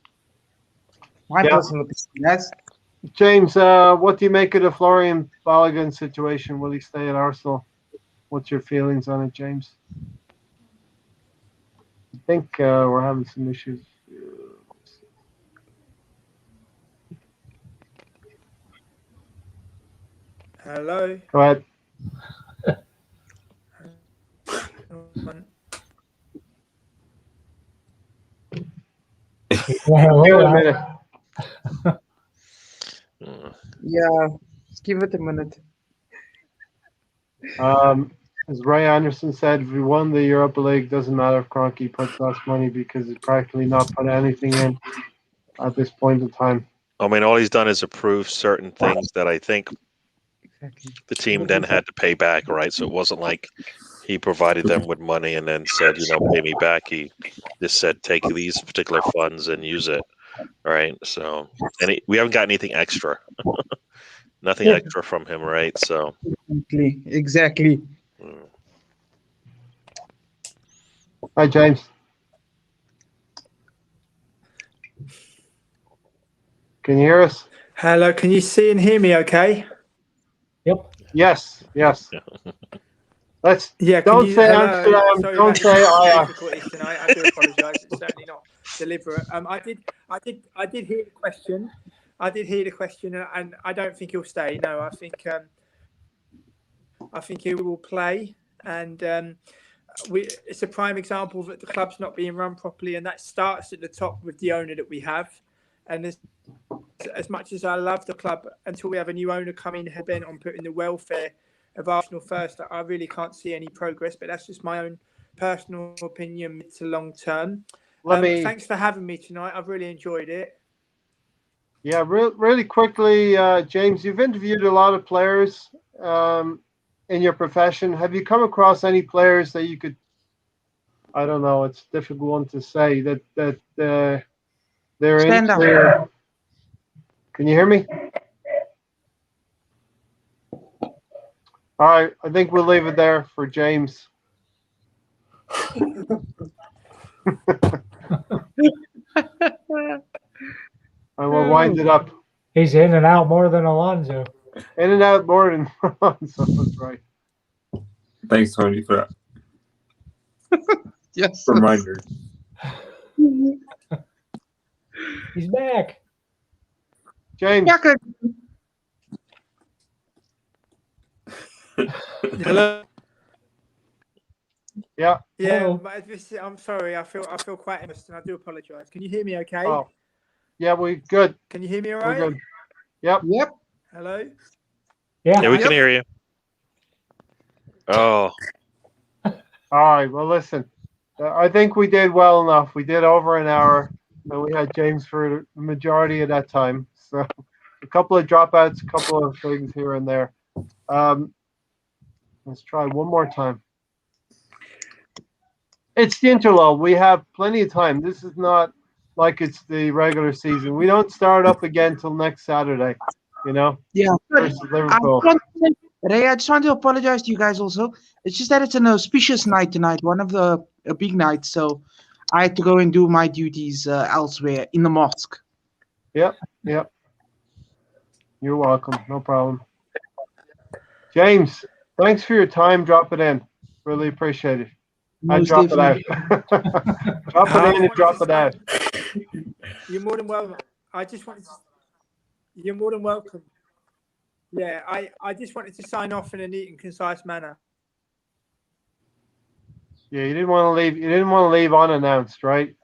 My personal opinion, yes. James, what do you make of the Florian Balogun situation? Will he stay at Arsenal? What's your feelings on it, James? I think we're having some issues. Hello. Go ahead. Give it a minute. Yeah, just give it a minute. As Ray Anderson said, if we won the Europa League, doesn't matter if Kroenke puts less money because he's practically not put anything in at this point in time. I mean, all he's done is approve certain things that I think the team then had to pay back, right? So it wasn't like he provided them with money and then said, pay me back. He just said, take these particular funds and use it, right? So, and we haven't got anything extra. Nothing extra from him, right? So Exactly. Hi, James. Can you hear us? Hello, can you see and hear me okay? Yep. Yes. Let's Yeah, don't say Amsterdam, don't say Ajax. Tonight. I do apologise. It's certainly not deliberate. I did hear the question. And I don't think he'll stay. No, I think he will play, and it's a prime example that the club's not being run properly, and that starts at the top with the owner that we have. And as much as I love the club, until we have a new owner come in bent on putting the welfare of Arsenal first, I really can't see any progress. But that's just my own personal opinion, mid to long term. Thanks for having me tonight. I've really enjoyed it. Yeah, really quickly, James, you've interviewed a lot of players in your profession. Have you come across any players that you could, I don't know, it's a difficult one to say, that they're Stand up. Can you hear me? All right, I think we'll leave it there for James. I will wind it up. He's in and out more than Alonso. In and out more than Alonso, that's right. Thanks, Tony, for that. Yes. Reminder. He's back. James. Hello. Yeah. Yeah. I'm sorry. I feel quite interested. I do apologise. Can you hear me? Okay. Oh. Yeah, we're good. Can you hear me all right? We're good. Yep. Hello? Yeah, we can hear you. Oh. All right. Well, listen, I think we did well enough. We did over an hour, and we had James for the majority of that time. So a couple of dropouts, a couple of things here and there. Let's try one more time. It's the interlull. We have plenty of time. This is not like it's the regular season. We don't start up again till next Saturday, Yeah. versus Liverpool. Ray, I just want to apologize to you guys also. It's just that it's an auspicious night tonight, one of the big nights. So I had to go and do my duties elsewhere in the mosque. Yep. You're welcome. No problem. James, thanks for your time. Drop it in. Really appreciate it. I drop it out. Drop it in and drop it out. You're more than welcome. You're more than welcome. Yeah, I just wanted to sign off in a neat and concise manner. Yeah, you didn't want to leave. You didn't want to leave unannounced, right?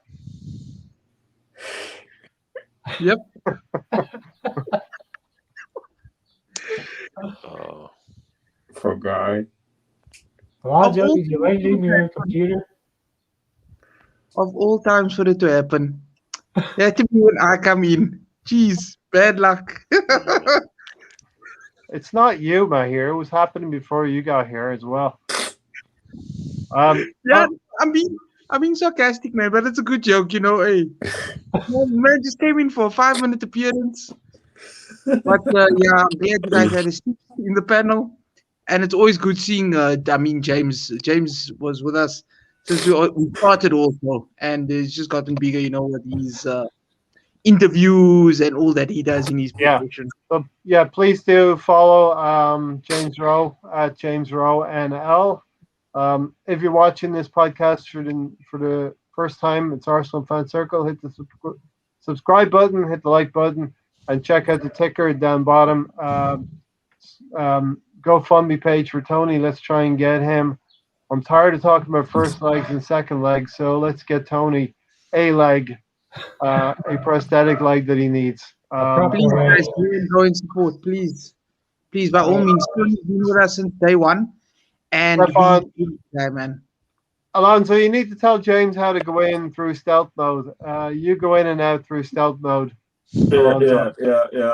Yep. For guy. Alonso, did you leave your computer? Of all times for it to happen. Yeah, to me when I come in. Jeez, bad luck. It's not you, Mahir. It was happening before you got here as well. Yeah, I mean, I'm being sarcastic, man, but it's a good joke, you know. Hey, man just came in for a 5-minute appearance. But yeah, I'm glad you guys had a seat in the panel. And it's always good seeing, James. James was with us since we started also. And it's just gotten bigger, you know, with these interviews and all that he does in his profession. So, yeah, please do follow James Rowe at James Rowe NL. If you're watching this podcast for the first time, it's Arsenal Fan Circle. Hit the subscribe button, hit the like button, and check out the ticker down bottom. GoFundMe page for Tony. Let's try and get him. I'm tired of talking about first legs and second legs, so let's get Tony a leg, a prosthetic leg that he needs. Please, guys, go and support, please. Please, by all means, Tony's been with us since day one. And man. Alonso, you need to tell James how to go in through stealth mode. You go in and out through stealth mode. Yeah.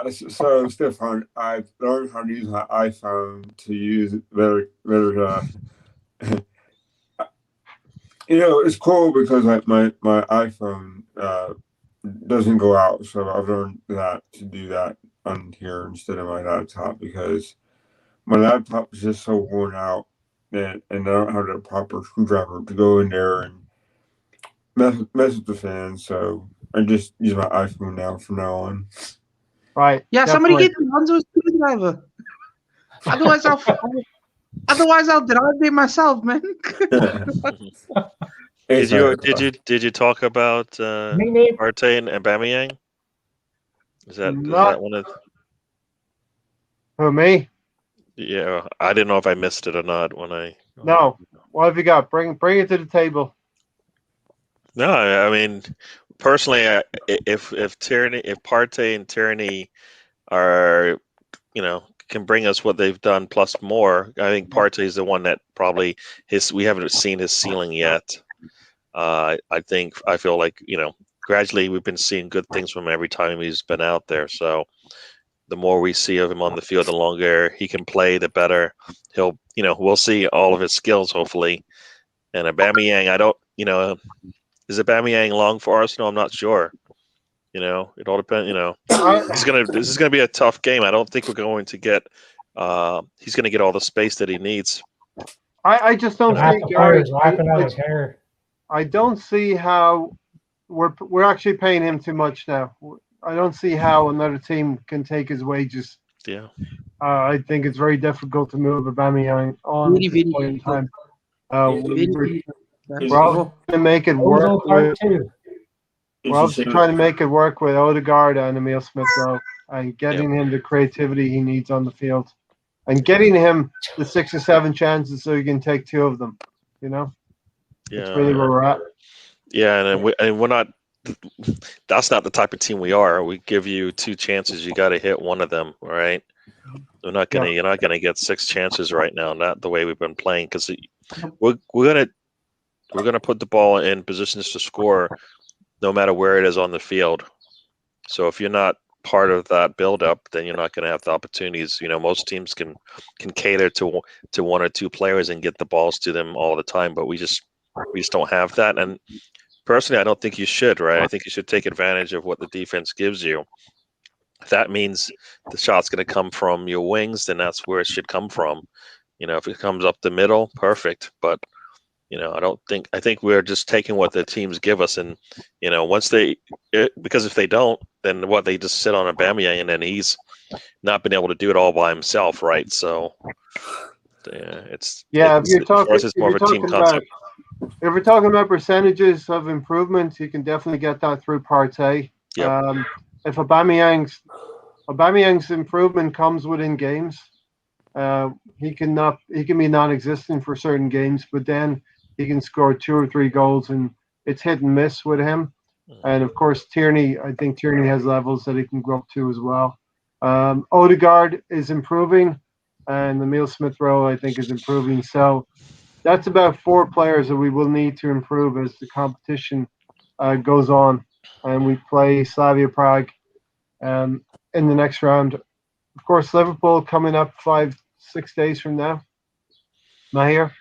So, Stefan, I've learned how to use my iPhone to use it very, it's cool because like my iPhone doesn't go out, so I've learned that to do that on here instead of my laptop because my laptop is just so worn out and I don't have the proper screwdriver to go in there and mess with the fan, so I just use my iPhone now from now on. Right. Yeah, somebody get Alonso's screwdriver. Otherwise I'll drive there myself, man. Did you talk about Partey and Aubameyang? Is that one of? Who, me? Yeah, I didn't know if I missed it or not when I. No, what have you got? Bring it to the table. No, I mean, personally, if Partey and Tierney are, can bring us what they've done plus more, I think Partey is the one that probably we haven't seen his ceiling yet. I feel like gradually we've been seeing good things from him every time he's been out there. So the more we see of him on the field, the longer he can play, the better he'll. We'll see all of his skills hopefully. And Aubameyang, I don't. Is Aubameyang long for Arsenal? I'm not sure. It all depends. This is gonna be a tough game. I don't think we're going to get. He's going to get all the space that he needs. I just don't think. I don't see how we're actually paying him too much now. I don't see how another team can take his wages. Yeah. I think it's very difficult to move Aubameyang on at this point in time. We're also trying to make it work. We're also trying to make it work with Odegaard and Emile Smith-Rowe and getting him the creativity he needs on the field and getting him the 6 or 7 chances so he can take 2 of them. Yeah, that's really where we're at. Yeah, and we're not. That's not the type of team we are. We give you 2 chances, you got to hit one of them, right? You're not gonna get 6 chances right now. Not the way we've been playing because we're gonna put the ball in positions to score, no matter where it is on the field. So if you're not part of that build-up, then you're not going to have the opportunities. Most teams can cater to 1 or 2 players and get the balls to them all the time, but we just don't have that. And personally, I don't think you should, right? I think you should take advantage of what the defense gives you. If that means the shot's going to come from your wings, then that's where it should come from. If it comes up the middle, perfect. But I think we're just taking what the teams give us, and because if they don't, then they just sit on Aubameyang, and then he's not been able to do it all by himself, right? So, it's more of a team concept. If we're talking about percentages of improvement, you can definitely get that through Partey. Yep. If Aubameyang's improvement comes within games, he can be non-existent for certain games, but then he can score 2 or 3 goals, and it's hit and miss with him. And of course, Tierney, I think Tierney has levels that he can go up to as well. Odegaard is improving, and Emile Smith-Rowe, I think, is improving. So that's about 4 players that we will need to improve as the competition goes on, and we play Slavia Prague in the next round. Of course, Liverpool coming up 5-6 days from now. Am I here?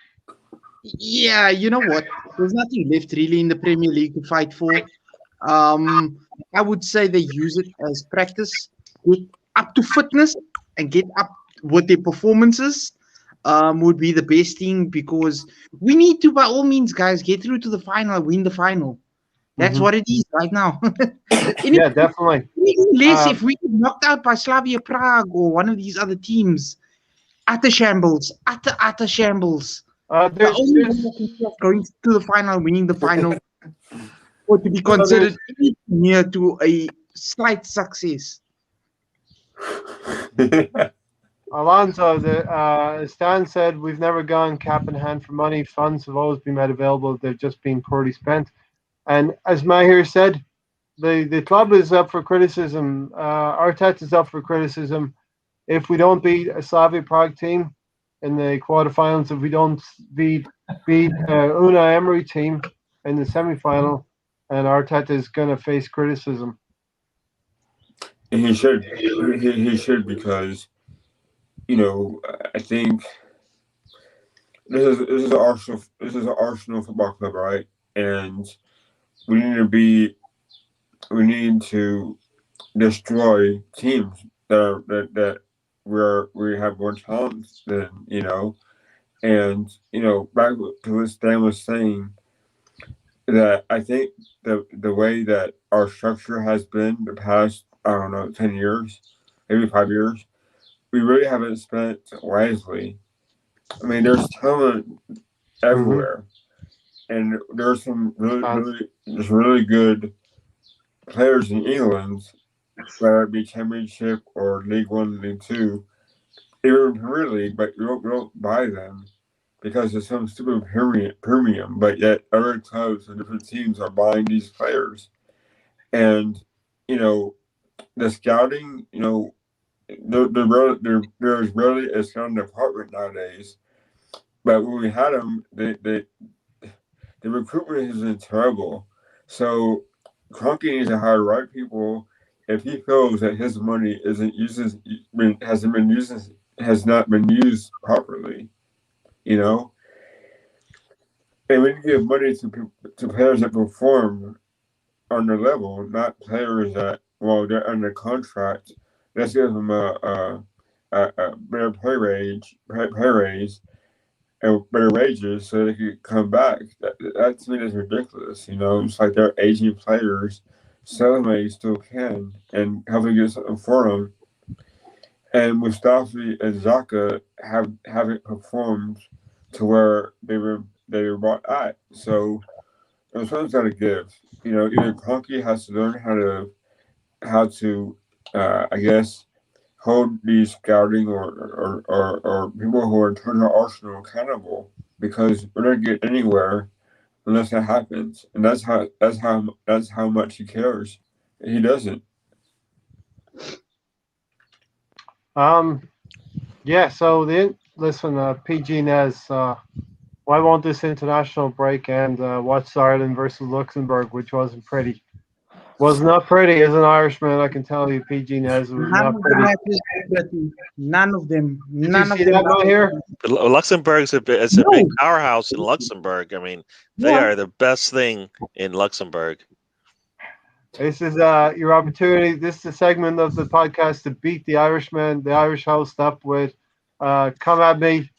Yeah, you know what? There's nothing left really in the Premier League to fight for. I would say they use it as practice, get up to fitness, and get up with their performances. Would be the best thing because we need to, by all means, guys, get through to the final, win the final. That's Mhm. what it is right now. Yeah, definitely. Anything less, Uh, if we get knocked out by Slavia Prague or one of these other teams, utter shambles, utter shambles. The there's only way I can see us going to the final, winning the final, or to be considered anything near to a slight success. Alonso, Stan said we've never gone cap in hand for money. Funds have always been made available. They've just been poorly spent. And as Mahir said, the club is up for criticism. Arteta is up for criticism. If we don't beat a Slavia Prague team in the quarterfinals, if we don't beat Unai Emery team in the semi-final, and Arteta is going to face criticism. And he should. He should because I think this is Arsenal. This is an Arsenal football club, right? And we need to destroy teams that we have more talent than and back to what Stan was saying, that I think the way that our structure has been the past 10 years, maybe 5 years, we really haven't spent wisely. I mean, there's talent everywhere, and there's some really good players in England, whether it be Championship or League One, League Two, even Premier League, but we don't buy them because there's some stupid premium. But yet other clubs and different teams are buying these players, and the scouting, there's rarely a scouting department nowadays. But when we had them, the recruitment has been terrible. So Kroenke needs to hire the right people. If he feels that his money has not been used properly, and we need to give money to players that perform on their level, not players that they're under contract. Let's give them a better pay raise and better wages so they could come back. That to me is ridiculous. It's like they're aging players. Some they still can and hopefully get something for them. And Mustafi and Xhaka haven't performed to where they were brought at. So someone's got to give. Either Kroenke has to learn how to I guess hold these scouting or people who are in charge of Arsenal accountable, because we're not getting anywhere unless that happens, and that's how much he cares. He doesn't. Yeah. So listen, PG Nez. Why won't this international break end? Watch Ireland versus Luxembourg, which wasn't pretty. Was not pretty as an Irishman, I can tell you, PG Nez. It was not pretty. None of them. Did you see that out here? Luxembourg's a big powerhouse in Luxembourg. I mean, they are the best thing in Luxembourg. This is your opportunity. This is a segment of the podcast to beat the Irishman, the Irish host up with. Come at me.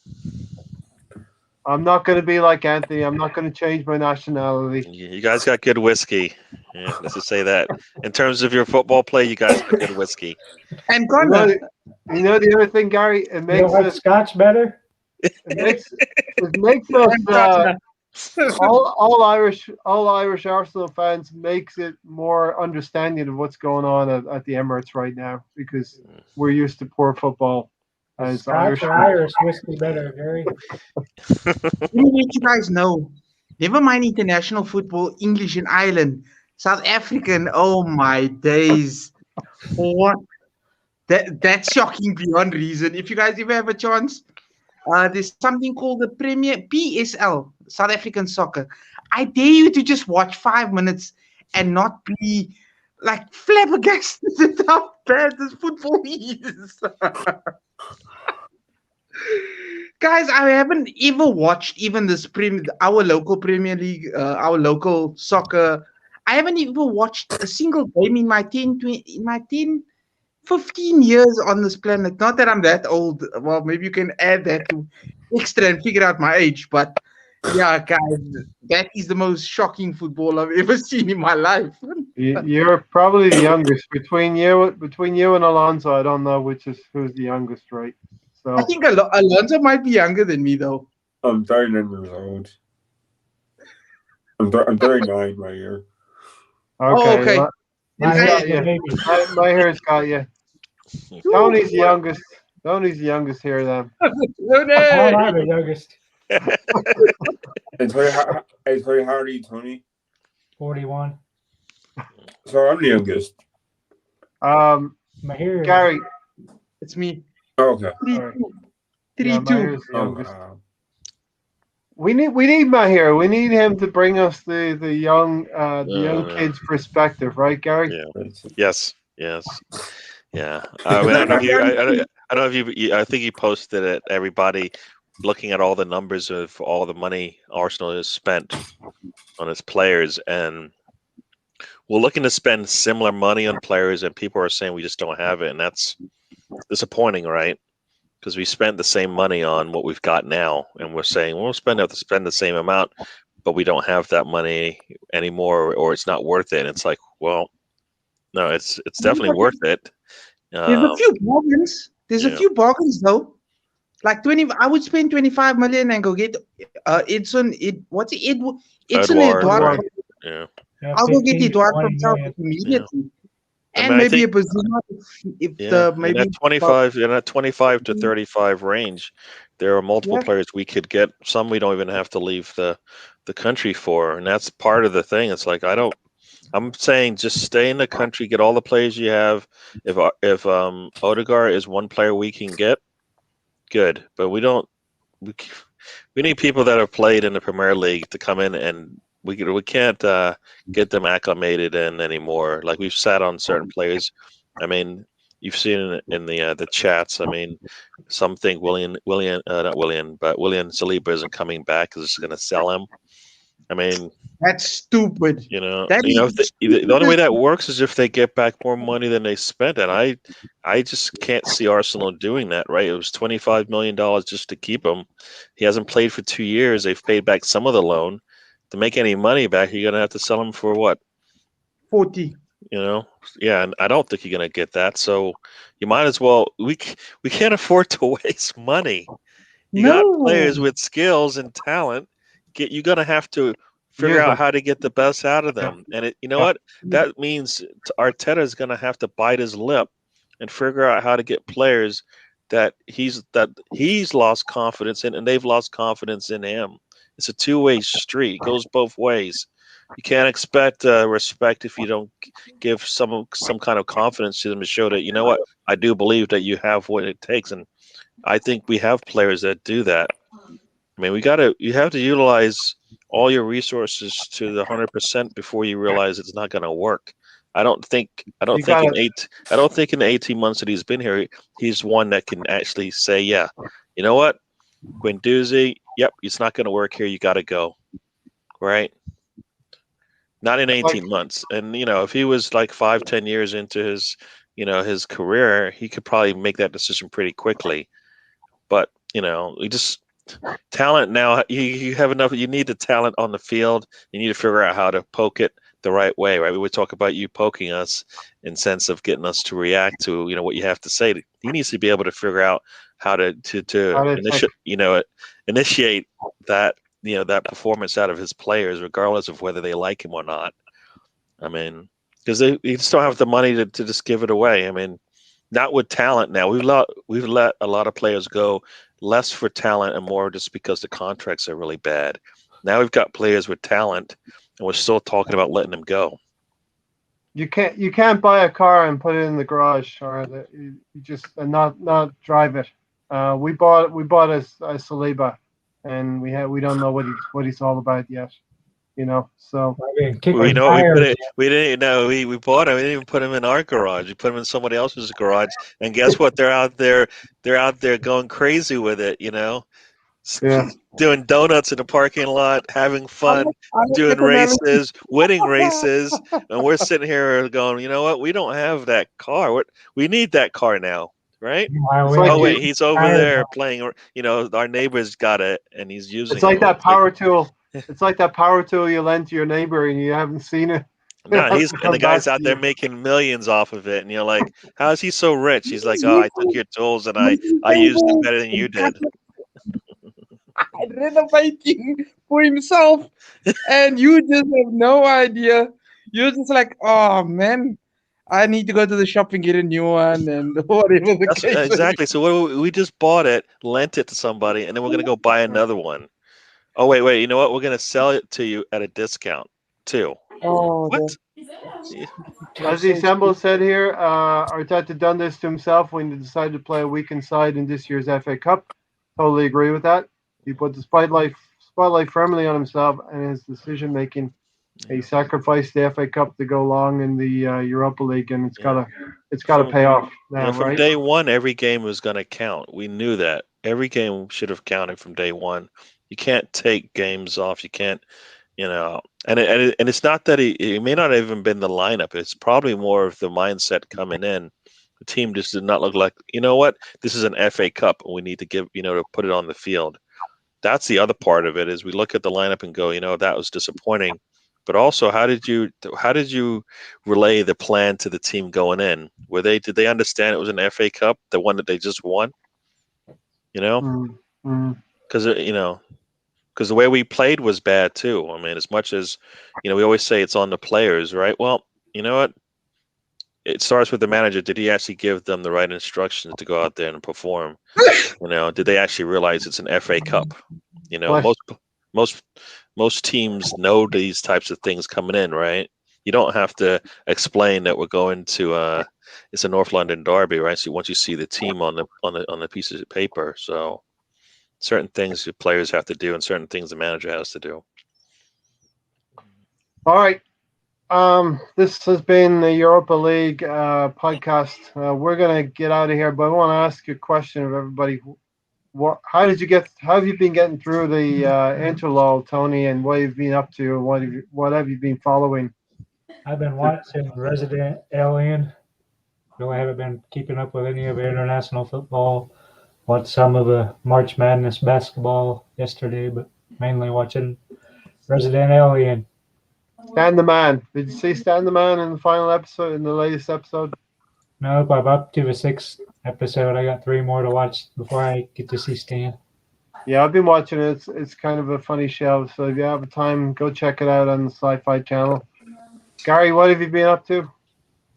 I'm not going to be like Anthony. I'm not going to change my nationality. You guys got good whiskey. Yeah, let's just say that. In terms of your football play, you guys got good whiskey. And Connor, the other thing, Gary, it makes us Scotch better. It makes us all Irish Arsenal fans makes it more understanding of what's going on at the Emirates right now, because we're used to poor football. As Scotch or Irish whiskey better, Gary? let me let you guys know. Never mind international football, English in Ireland, South African. Oh my days! What? That's shocking beyond reason. If you guys ever have a chance, there's something called the Premier PSL, South African Soccer. I dare you to just watch 5 minutes and not be like flabbergasted at how bad this football is. Guys, I haven't ever watched even our local Premier League, our local soccer. I haven't even watched a single game in my 15 years on this planet. Not that I'm that old. Well, maybe you can add that to extra and figure out my age. But yeah, guys, that is the most shocking football I've ever seen in my life. You're probably the youngest between you and Alonso. I don't know who's the youngest, right? So I think Alonso might be younger than me, though. I'm 39 years old. I'm 39 right here. okay. Oh, okay. My hair's got you. Tony's the youngest. Tony's the youngest here then. I'm the youngest. And Tony, how old are you, Tony? 41. So I'm the youngest. My hair. Gary. It's me. Oh, okay. 3-2. Wow. We need Mahir. We need him to bring us the young kids' perspective, right, Gary? Yeah. Yes. Yeah. I mean, I don't know if you. I think you posted it. Everybody looking at all the numbers of all the money Arsenal has spent on its players, and we're looking to spend similar money on players, and people are saying we just don't have it, and that's disappointing, right? Because we spent the same money on what we've got now, and we're saying we'll spend the same amount, but we don't have that money anymore, or it's not worth it. And it's like, well, no, it's definitely worth it. There's a few bargains. There's a few bargains though. Like 20, I would spend 25 million and go get Edson. What's it? Edson Eduardo. Yeah. I'll go get Eduardo from South immediately. And maybe a Brazilian maybe in that 25 to 35 range, there are multiple players we could get. Some we don't even have to leave the country for, and that's part of the thing. It's like I'm saying just stay in the country, get all the players you have. If Odegaard is one player we can get, good. But we need people that have played in the Premier League to come in, and we can't get them acclimated in anymore. Like we've sat on certain players. I mean, you've seen in the chats. I mean, some think William Saliba isn't coming back because it's going to sell him. I mean, that's stupid. The only way that works is if they get back more money than they spent, and I just can't see Arsenal doing that. Right? It was $25 million just to keep him. He hasn't played for 2 years. They've paid back some of the loan. To make any money back, you're gonna have to sell him for what? 40. Yeah, and I don't think you're gonna get that. So you might as well. We can't afford to waste money. You got players with skills and talent. You're gonna have to figure out how to get the best out of them. And you know what? That means Arteta is gonna have to bite his lip and figure out how to get players that he's lost confidence in, and they've lost confidence in him. It's a two-way street. It goes both ways. You can't expect respect if you don't give some kind of confidence to them to show that, you know what, I do believe that you have what it takes. And I think we have players that do that. I mean, you have to utilize all your resources to the 100% before you realize it's not going to work. I don't think in 18 months that he's been here, he's one that can actually say, yeah, you know what, Guendouzi, yep, it's not going to work here. You got to go, right? Not in 18 months. And if he was like 5-10 years into his career, he could probably make that decision pretty quickly. But we just talent now. You have enough. You need the talent on the field. You need to figure out how to poke it the right way, right? We would talk about you poking us in sense of getting us to react to what you have to say. He needs to be able to figure out how to initiate that that performance out of his players, regardless of whether they like him or not. I mean, because they just don't have the money to just give it away. I mean, not with talent now. We've let a lot of players go, less for talent and more just because the contracts are really bad. Now we've got players with talent, and we're still talking about letting them go. You can't buy a car and put it in the garage, or you just not drive it. We bought a Saliba, and we don't know what he's all about yet. So we didn't know we bought him. We didn't even put him in our garage. We put him in somebody else's garage, and guess what? They're out there going crazy with it. Yeah. Doing donuts in the parking lot, having fun, doing races, winning races, and we're sitting here going, you know what? We don't have that car. We need that car now, right? Oh wait, he's over there playing. You know, our neighbor's got it, and he's using. It's like that power tool. It's like that power tool you lend to your neighbor, and you haven't seen it. No, and the guy's out there making millions off of it, and you're like, how is he so rich? He's like, oh, I took your tools and I used them better than you did. Renovating for himself, and you just have no idea. You're just like, oh man, I need to go to the shop and get a new one, and whatever the case is. Exactly. So we just bought it, lent it to somebody, and then we're gonna go buy another one. Oh wait, you know what? We're gonna sell it to you at a discount too. Oh, what? As the Assemble said here, Arteta done this to himself when he decided to play a weakened side in this year's FA Cup. Totally agree with that. He put the spotlight firmly on himself and his decision making. He sacrificed the FA Cup to go long in the Europa League, and it's gotta pay off now, from right? day one, every game was going to count. We knew that every game should have counted from day one. You can't take games off. You can't, and it's not that it may not have even been the lineup. It's probably more of the mindset coming in. The team just did not look like, you know what, this is an FA Cup, and we need to to put it on the field. That's the other part of it, is we look at the lineup and go, that was disappointing. But also, how did you relay the plan to the team going in? Did they understand it was an FA Cup, the one that they just won? Because because the way we played was bad too. I mean, as much as we always say it's on the players, right? Well, you know what? It starts with the manager. Did he actually give them the right instructions to go out there and perform? Did they actually realize it's an FA Cup? Most teams know these types of things coming in, right? You don't have to explain that we're going to it's a North London derby, right? So once you see the team on the pieces of paper, so certain things the players have to do and certain things the manager has to do. All right. This has been the Europa League podcast. We're gonna get out of here, but I want to ask you a question of everybody. How have you been getting through the interlull, Tony, and what have you been up to? What have you been following? I've been watching Resident Alien. Really haven't been keeping up with any of the international football. Watched some of the March Madness basketball yesterday, but mainly watching Resident Alien. Stan the Man. Did you see Stan the Man in the final episode, in the latest episode? No, I'm up to the 6th episode. I got 3 more to watch before I get to see Stan. Yeah, I've been watching it. It's kind of a funny show. So if you have time, go check it out on the Sci-Fi Channel. Gary, what have you been up to?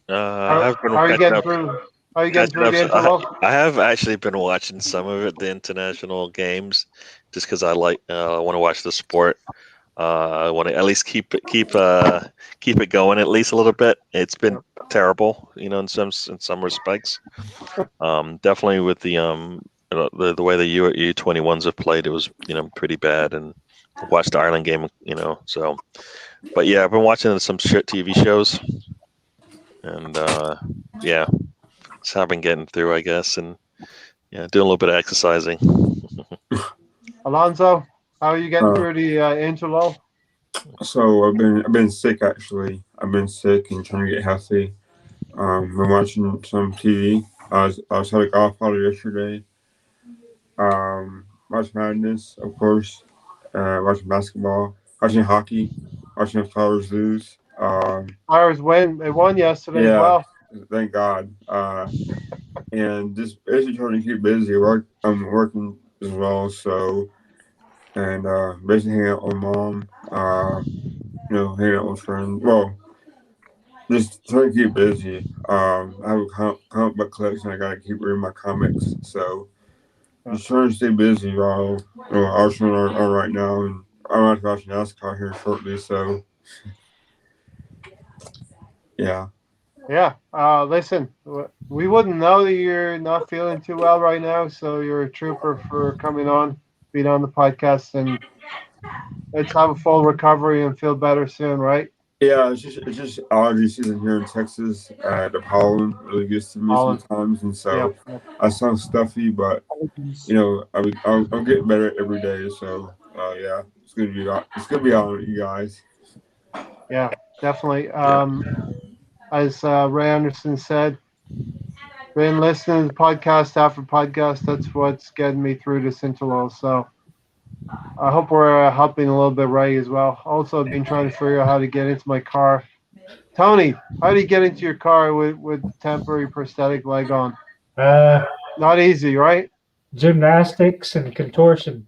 How are you getting through the interval? I have actually been watching some of it, the international games, just because I want to watch the sport. I want to at least keep it going at least a little bit. It's been terrible, in some respects. Definitely with the way the U21s have played, it was pretty bad. And watched the Ireland game, so. But yeah, I've been watching some shit TV shows, and so I've been getting through, I guess, and doing a little bit of exercising. Alonso, how are you getting through the interlull? So I've been sick actually. I've been sick and trying to get healthy. Been watching some TV. I was had a golf party yesterday. March Madness, of course. Watching basketball. Watching hockey. Watching the Flyers lose. Flyers win. They won yesterday as well. Thank God. And just basically trying to keep busy. I'm working as well, so. And basically hanging out with mom, hanging out with friends. Well, just trying to keep busy. I have a comic book collection. I gotta keep reading my comics, so just trying to stay busy while Arsenal are right now, and I'm actually watching NASCAR here shortly. So, yeah. Yeah. Listen, we wouldn't know that you're not feeling too well right now, so you're a trooper for coming on. Being on the podcast, and let's have a full recovery and feel better soon, right? Yeah, it's just allergy season here in Texas. The pollen really gets to me Pollen. sometimes, and so Yep. I sound stuffy, but I'm getting better every day. So yeah, it's gonna be on you guys. Yeah, definitely. As Ray Anderson said, been listening to podcast after podcast. That's what's getting me through this interlull. So I hope we're helping a little bit Ray as well. Also, I've been trying to figure out how to get into my car. Tony, how do you get into your car with temporary prosthetic leg on? Uh, Not easy, right? Gymnastics and contortion.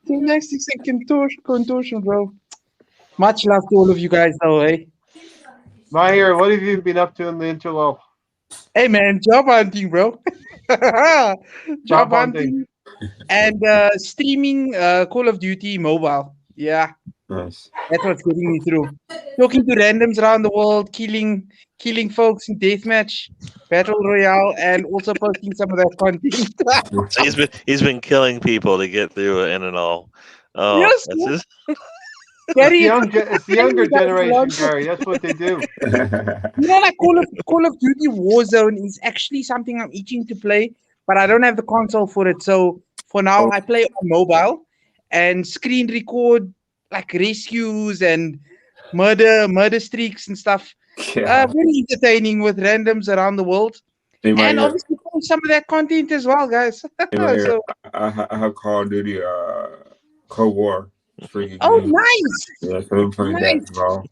Gymnastics and contortion, bro. Much love to all of you guys, though, eh? Mahir, what have you been up to in the interlull? Hey, man, job hunting, bro. job Job hunting and streaming Call of Duty mobile. Yeah, Nice. that's what's getting me through. Talking to randoms around the world, killing folks in deathmatch, battle royale, and also posting some of that content. So he's been killing people to get through it in and all. Oh, Yes, that's his. Gary, It's the younger generation, Gary. That's what they do. You know, like Call of Duty Warzone is actually something I'm itching to play, but I don't have the console for it. So for now, I play on mobile and screen record like rescues and murder streaks and stuff. Yeah. Very entertaining with randoms around the world, and obviously post some of that content as well, guys. So, I have Call of Duty Cold War. It's pretty good oh, game. nice. Yeah, so I'm playing that as well.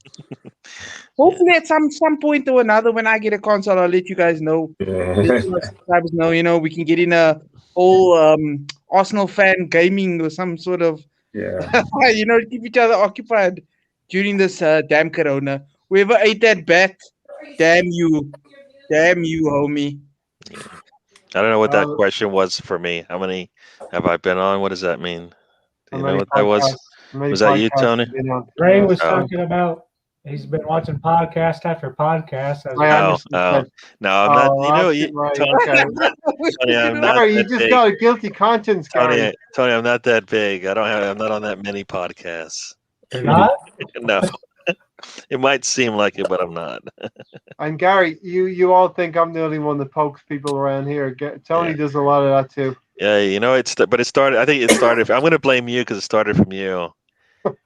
Hopefully, at some point or another, when I get a console, I'll let you guys know. Yeah. Let my subscribers know, we can get in a whole Arsenal fan gaming or some sort of, Yeah. keep each other occupied during this damn corona. Whoever ate that bat, damn you, homie. I don't know what that question was for me. How many have I been on? What does that mean? Do you know what that was? Was that you, Tony? Ray was talking about he's been watching podcast after podcast. No, I'm not. Tony, I'm not Gary, you that just big. got a guilty conscience, Gary. Tony, I'm not that big. I'm not on that many podcasts. You're not? No. It might seem like it, but I'm not. And Gary, you all think I'm the only one that pokes people around here. Tony does a lot of that too. Yeah, it started. I think it started. I'm going to blame you because it started from you.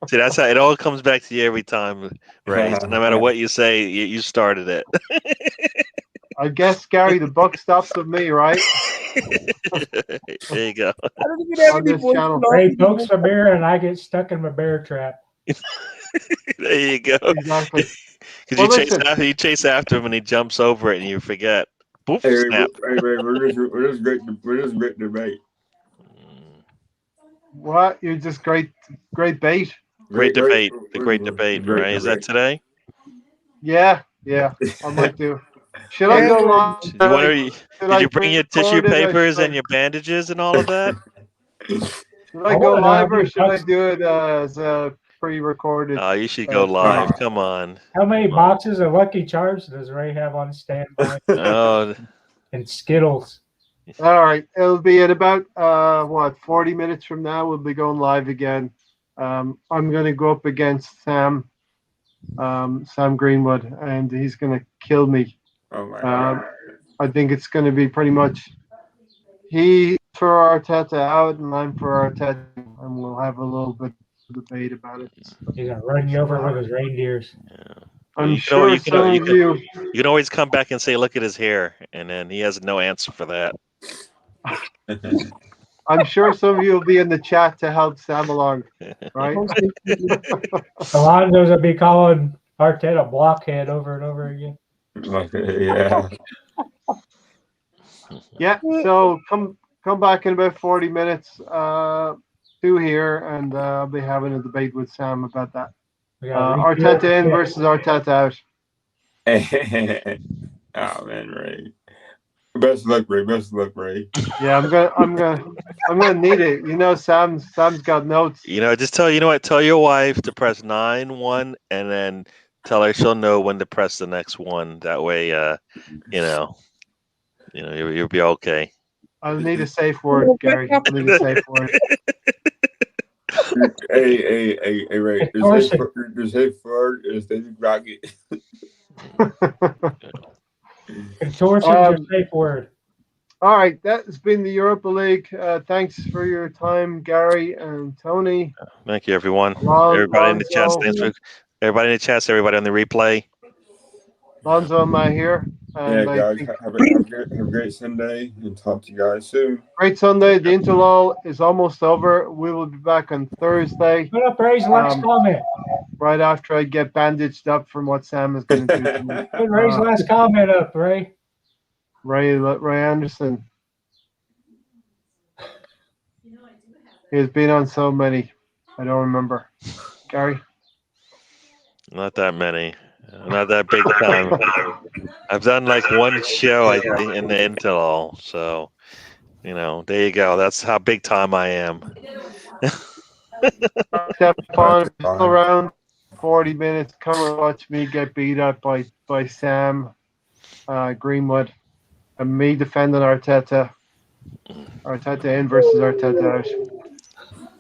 See, that's how it all comes back to you every time, Ray. So no matter what you say, you started it. I guess, Gary, the buck stops with me, right? There you go. I don't even have On any this voice channel. to Ray pokes my bear and I get stuck in my bear trap. There you go. Exactly. Because you chase after him and he jumps over it and you forget. Boop, snap. We're just great debate. What? You're just great bait. Great debate. The great debate, right? Is that today? Yeah. I might do. Should I go live? Did you bring your tissue papers and your bandages and all of that? Should I go live or should I do it as a pre-recorded? Oh, you should go live. Come on. How many boxes of Lucky Charms does Ray have on standby? And Skittles. All right. It'll be at about 40 minutes from now. We'll be going live again. I'm going to go up against Sam Greenwood, and he's going to kill me. Oh my God. I think it's going to be pretty much he for Arteta out, and I'm for Arteta, and we'll have a little bit of debate about it. He's going to run you over with his reindeers. Yeah. I'm sure some of you. You can always come back and say, "Look at his hair," and then he has no answer for that. I'm sure some of you will be in the chat to help Sam along, right? Alonzo's will be calling Arteta blockhead over and over again. Yeah. Yeah. So come back in about 40 minutes to here, and I'll be having a debate with Sam about that. Arteta in versus Arteta out. Oh man, Ray. Best luck, Ray. Yeah, I'm gonna need it. Sam's got notes. Just tell your wife to press 9-1 and then tell her she'll know when to press the next one. That way, you'll be okay. I need a safe word, Gary. I need a safe word. Hey, Ray. There's Hay Ford, there's David Crockett. Contortion's a safe word. All right, that has been the Europa League. Thanks for your time, Gary and Tony. Thank you, everyone. Lonzo, Everybody in the chat. Thanks for everybody in the chat. Everybody on the replay. Lonzo, am I here? And Yeah, guys, have a great Sunday, and talk to you guys soon. Great Sunday. The interlull is almost over. We will be back on Thursday. Put up Ray's last comment. Right after I get bandaged up from what Sam is going to do to me. Put Ray's last comment up, Ray. Ray Anderson. He has been on so many. I don't remember. Gary? Not that many. Not that big time. I've done like one show, I think, in the interlull. So, there you go. That's how big time I am. Stefan, around 40 minutes. Come and watch me get beat up by Sam Greenwood. And me defending Arteta. Arteta in versus Arteta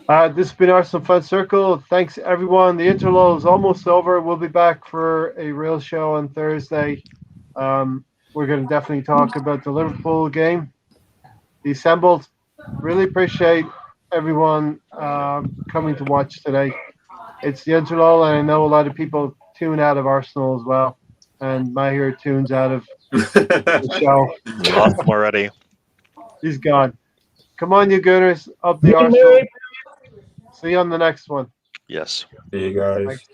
out. This has been Arsenal Fan Circle. Thanks, everyone. The interlull is almost over. We'll be back for a real show on Thursday. We're going to definitely talk about the Liverpool game. The assembled. Really appreciate everyone coming to watch today. It's the interlull, and I know a lot of people tune out of Arsenal as well. And Mahir tunes out of the show. Lost him already. He's gone. Come on, you Gooners. Up the Arsenal. See you on the next one. Yes. See you guys. Thanks.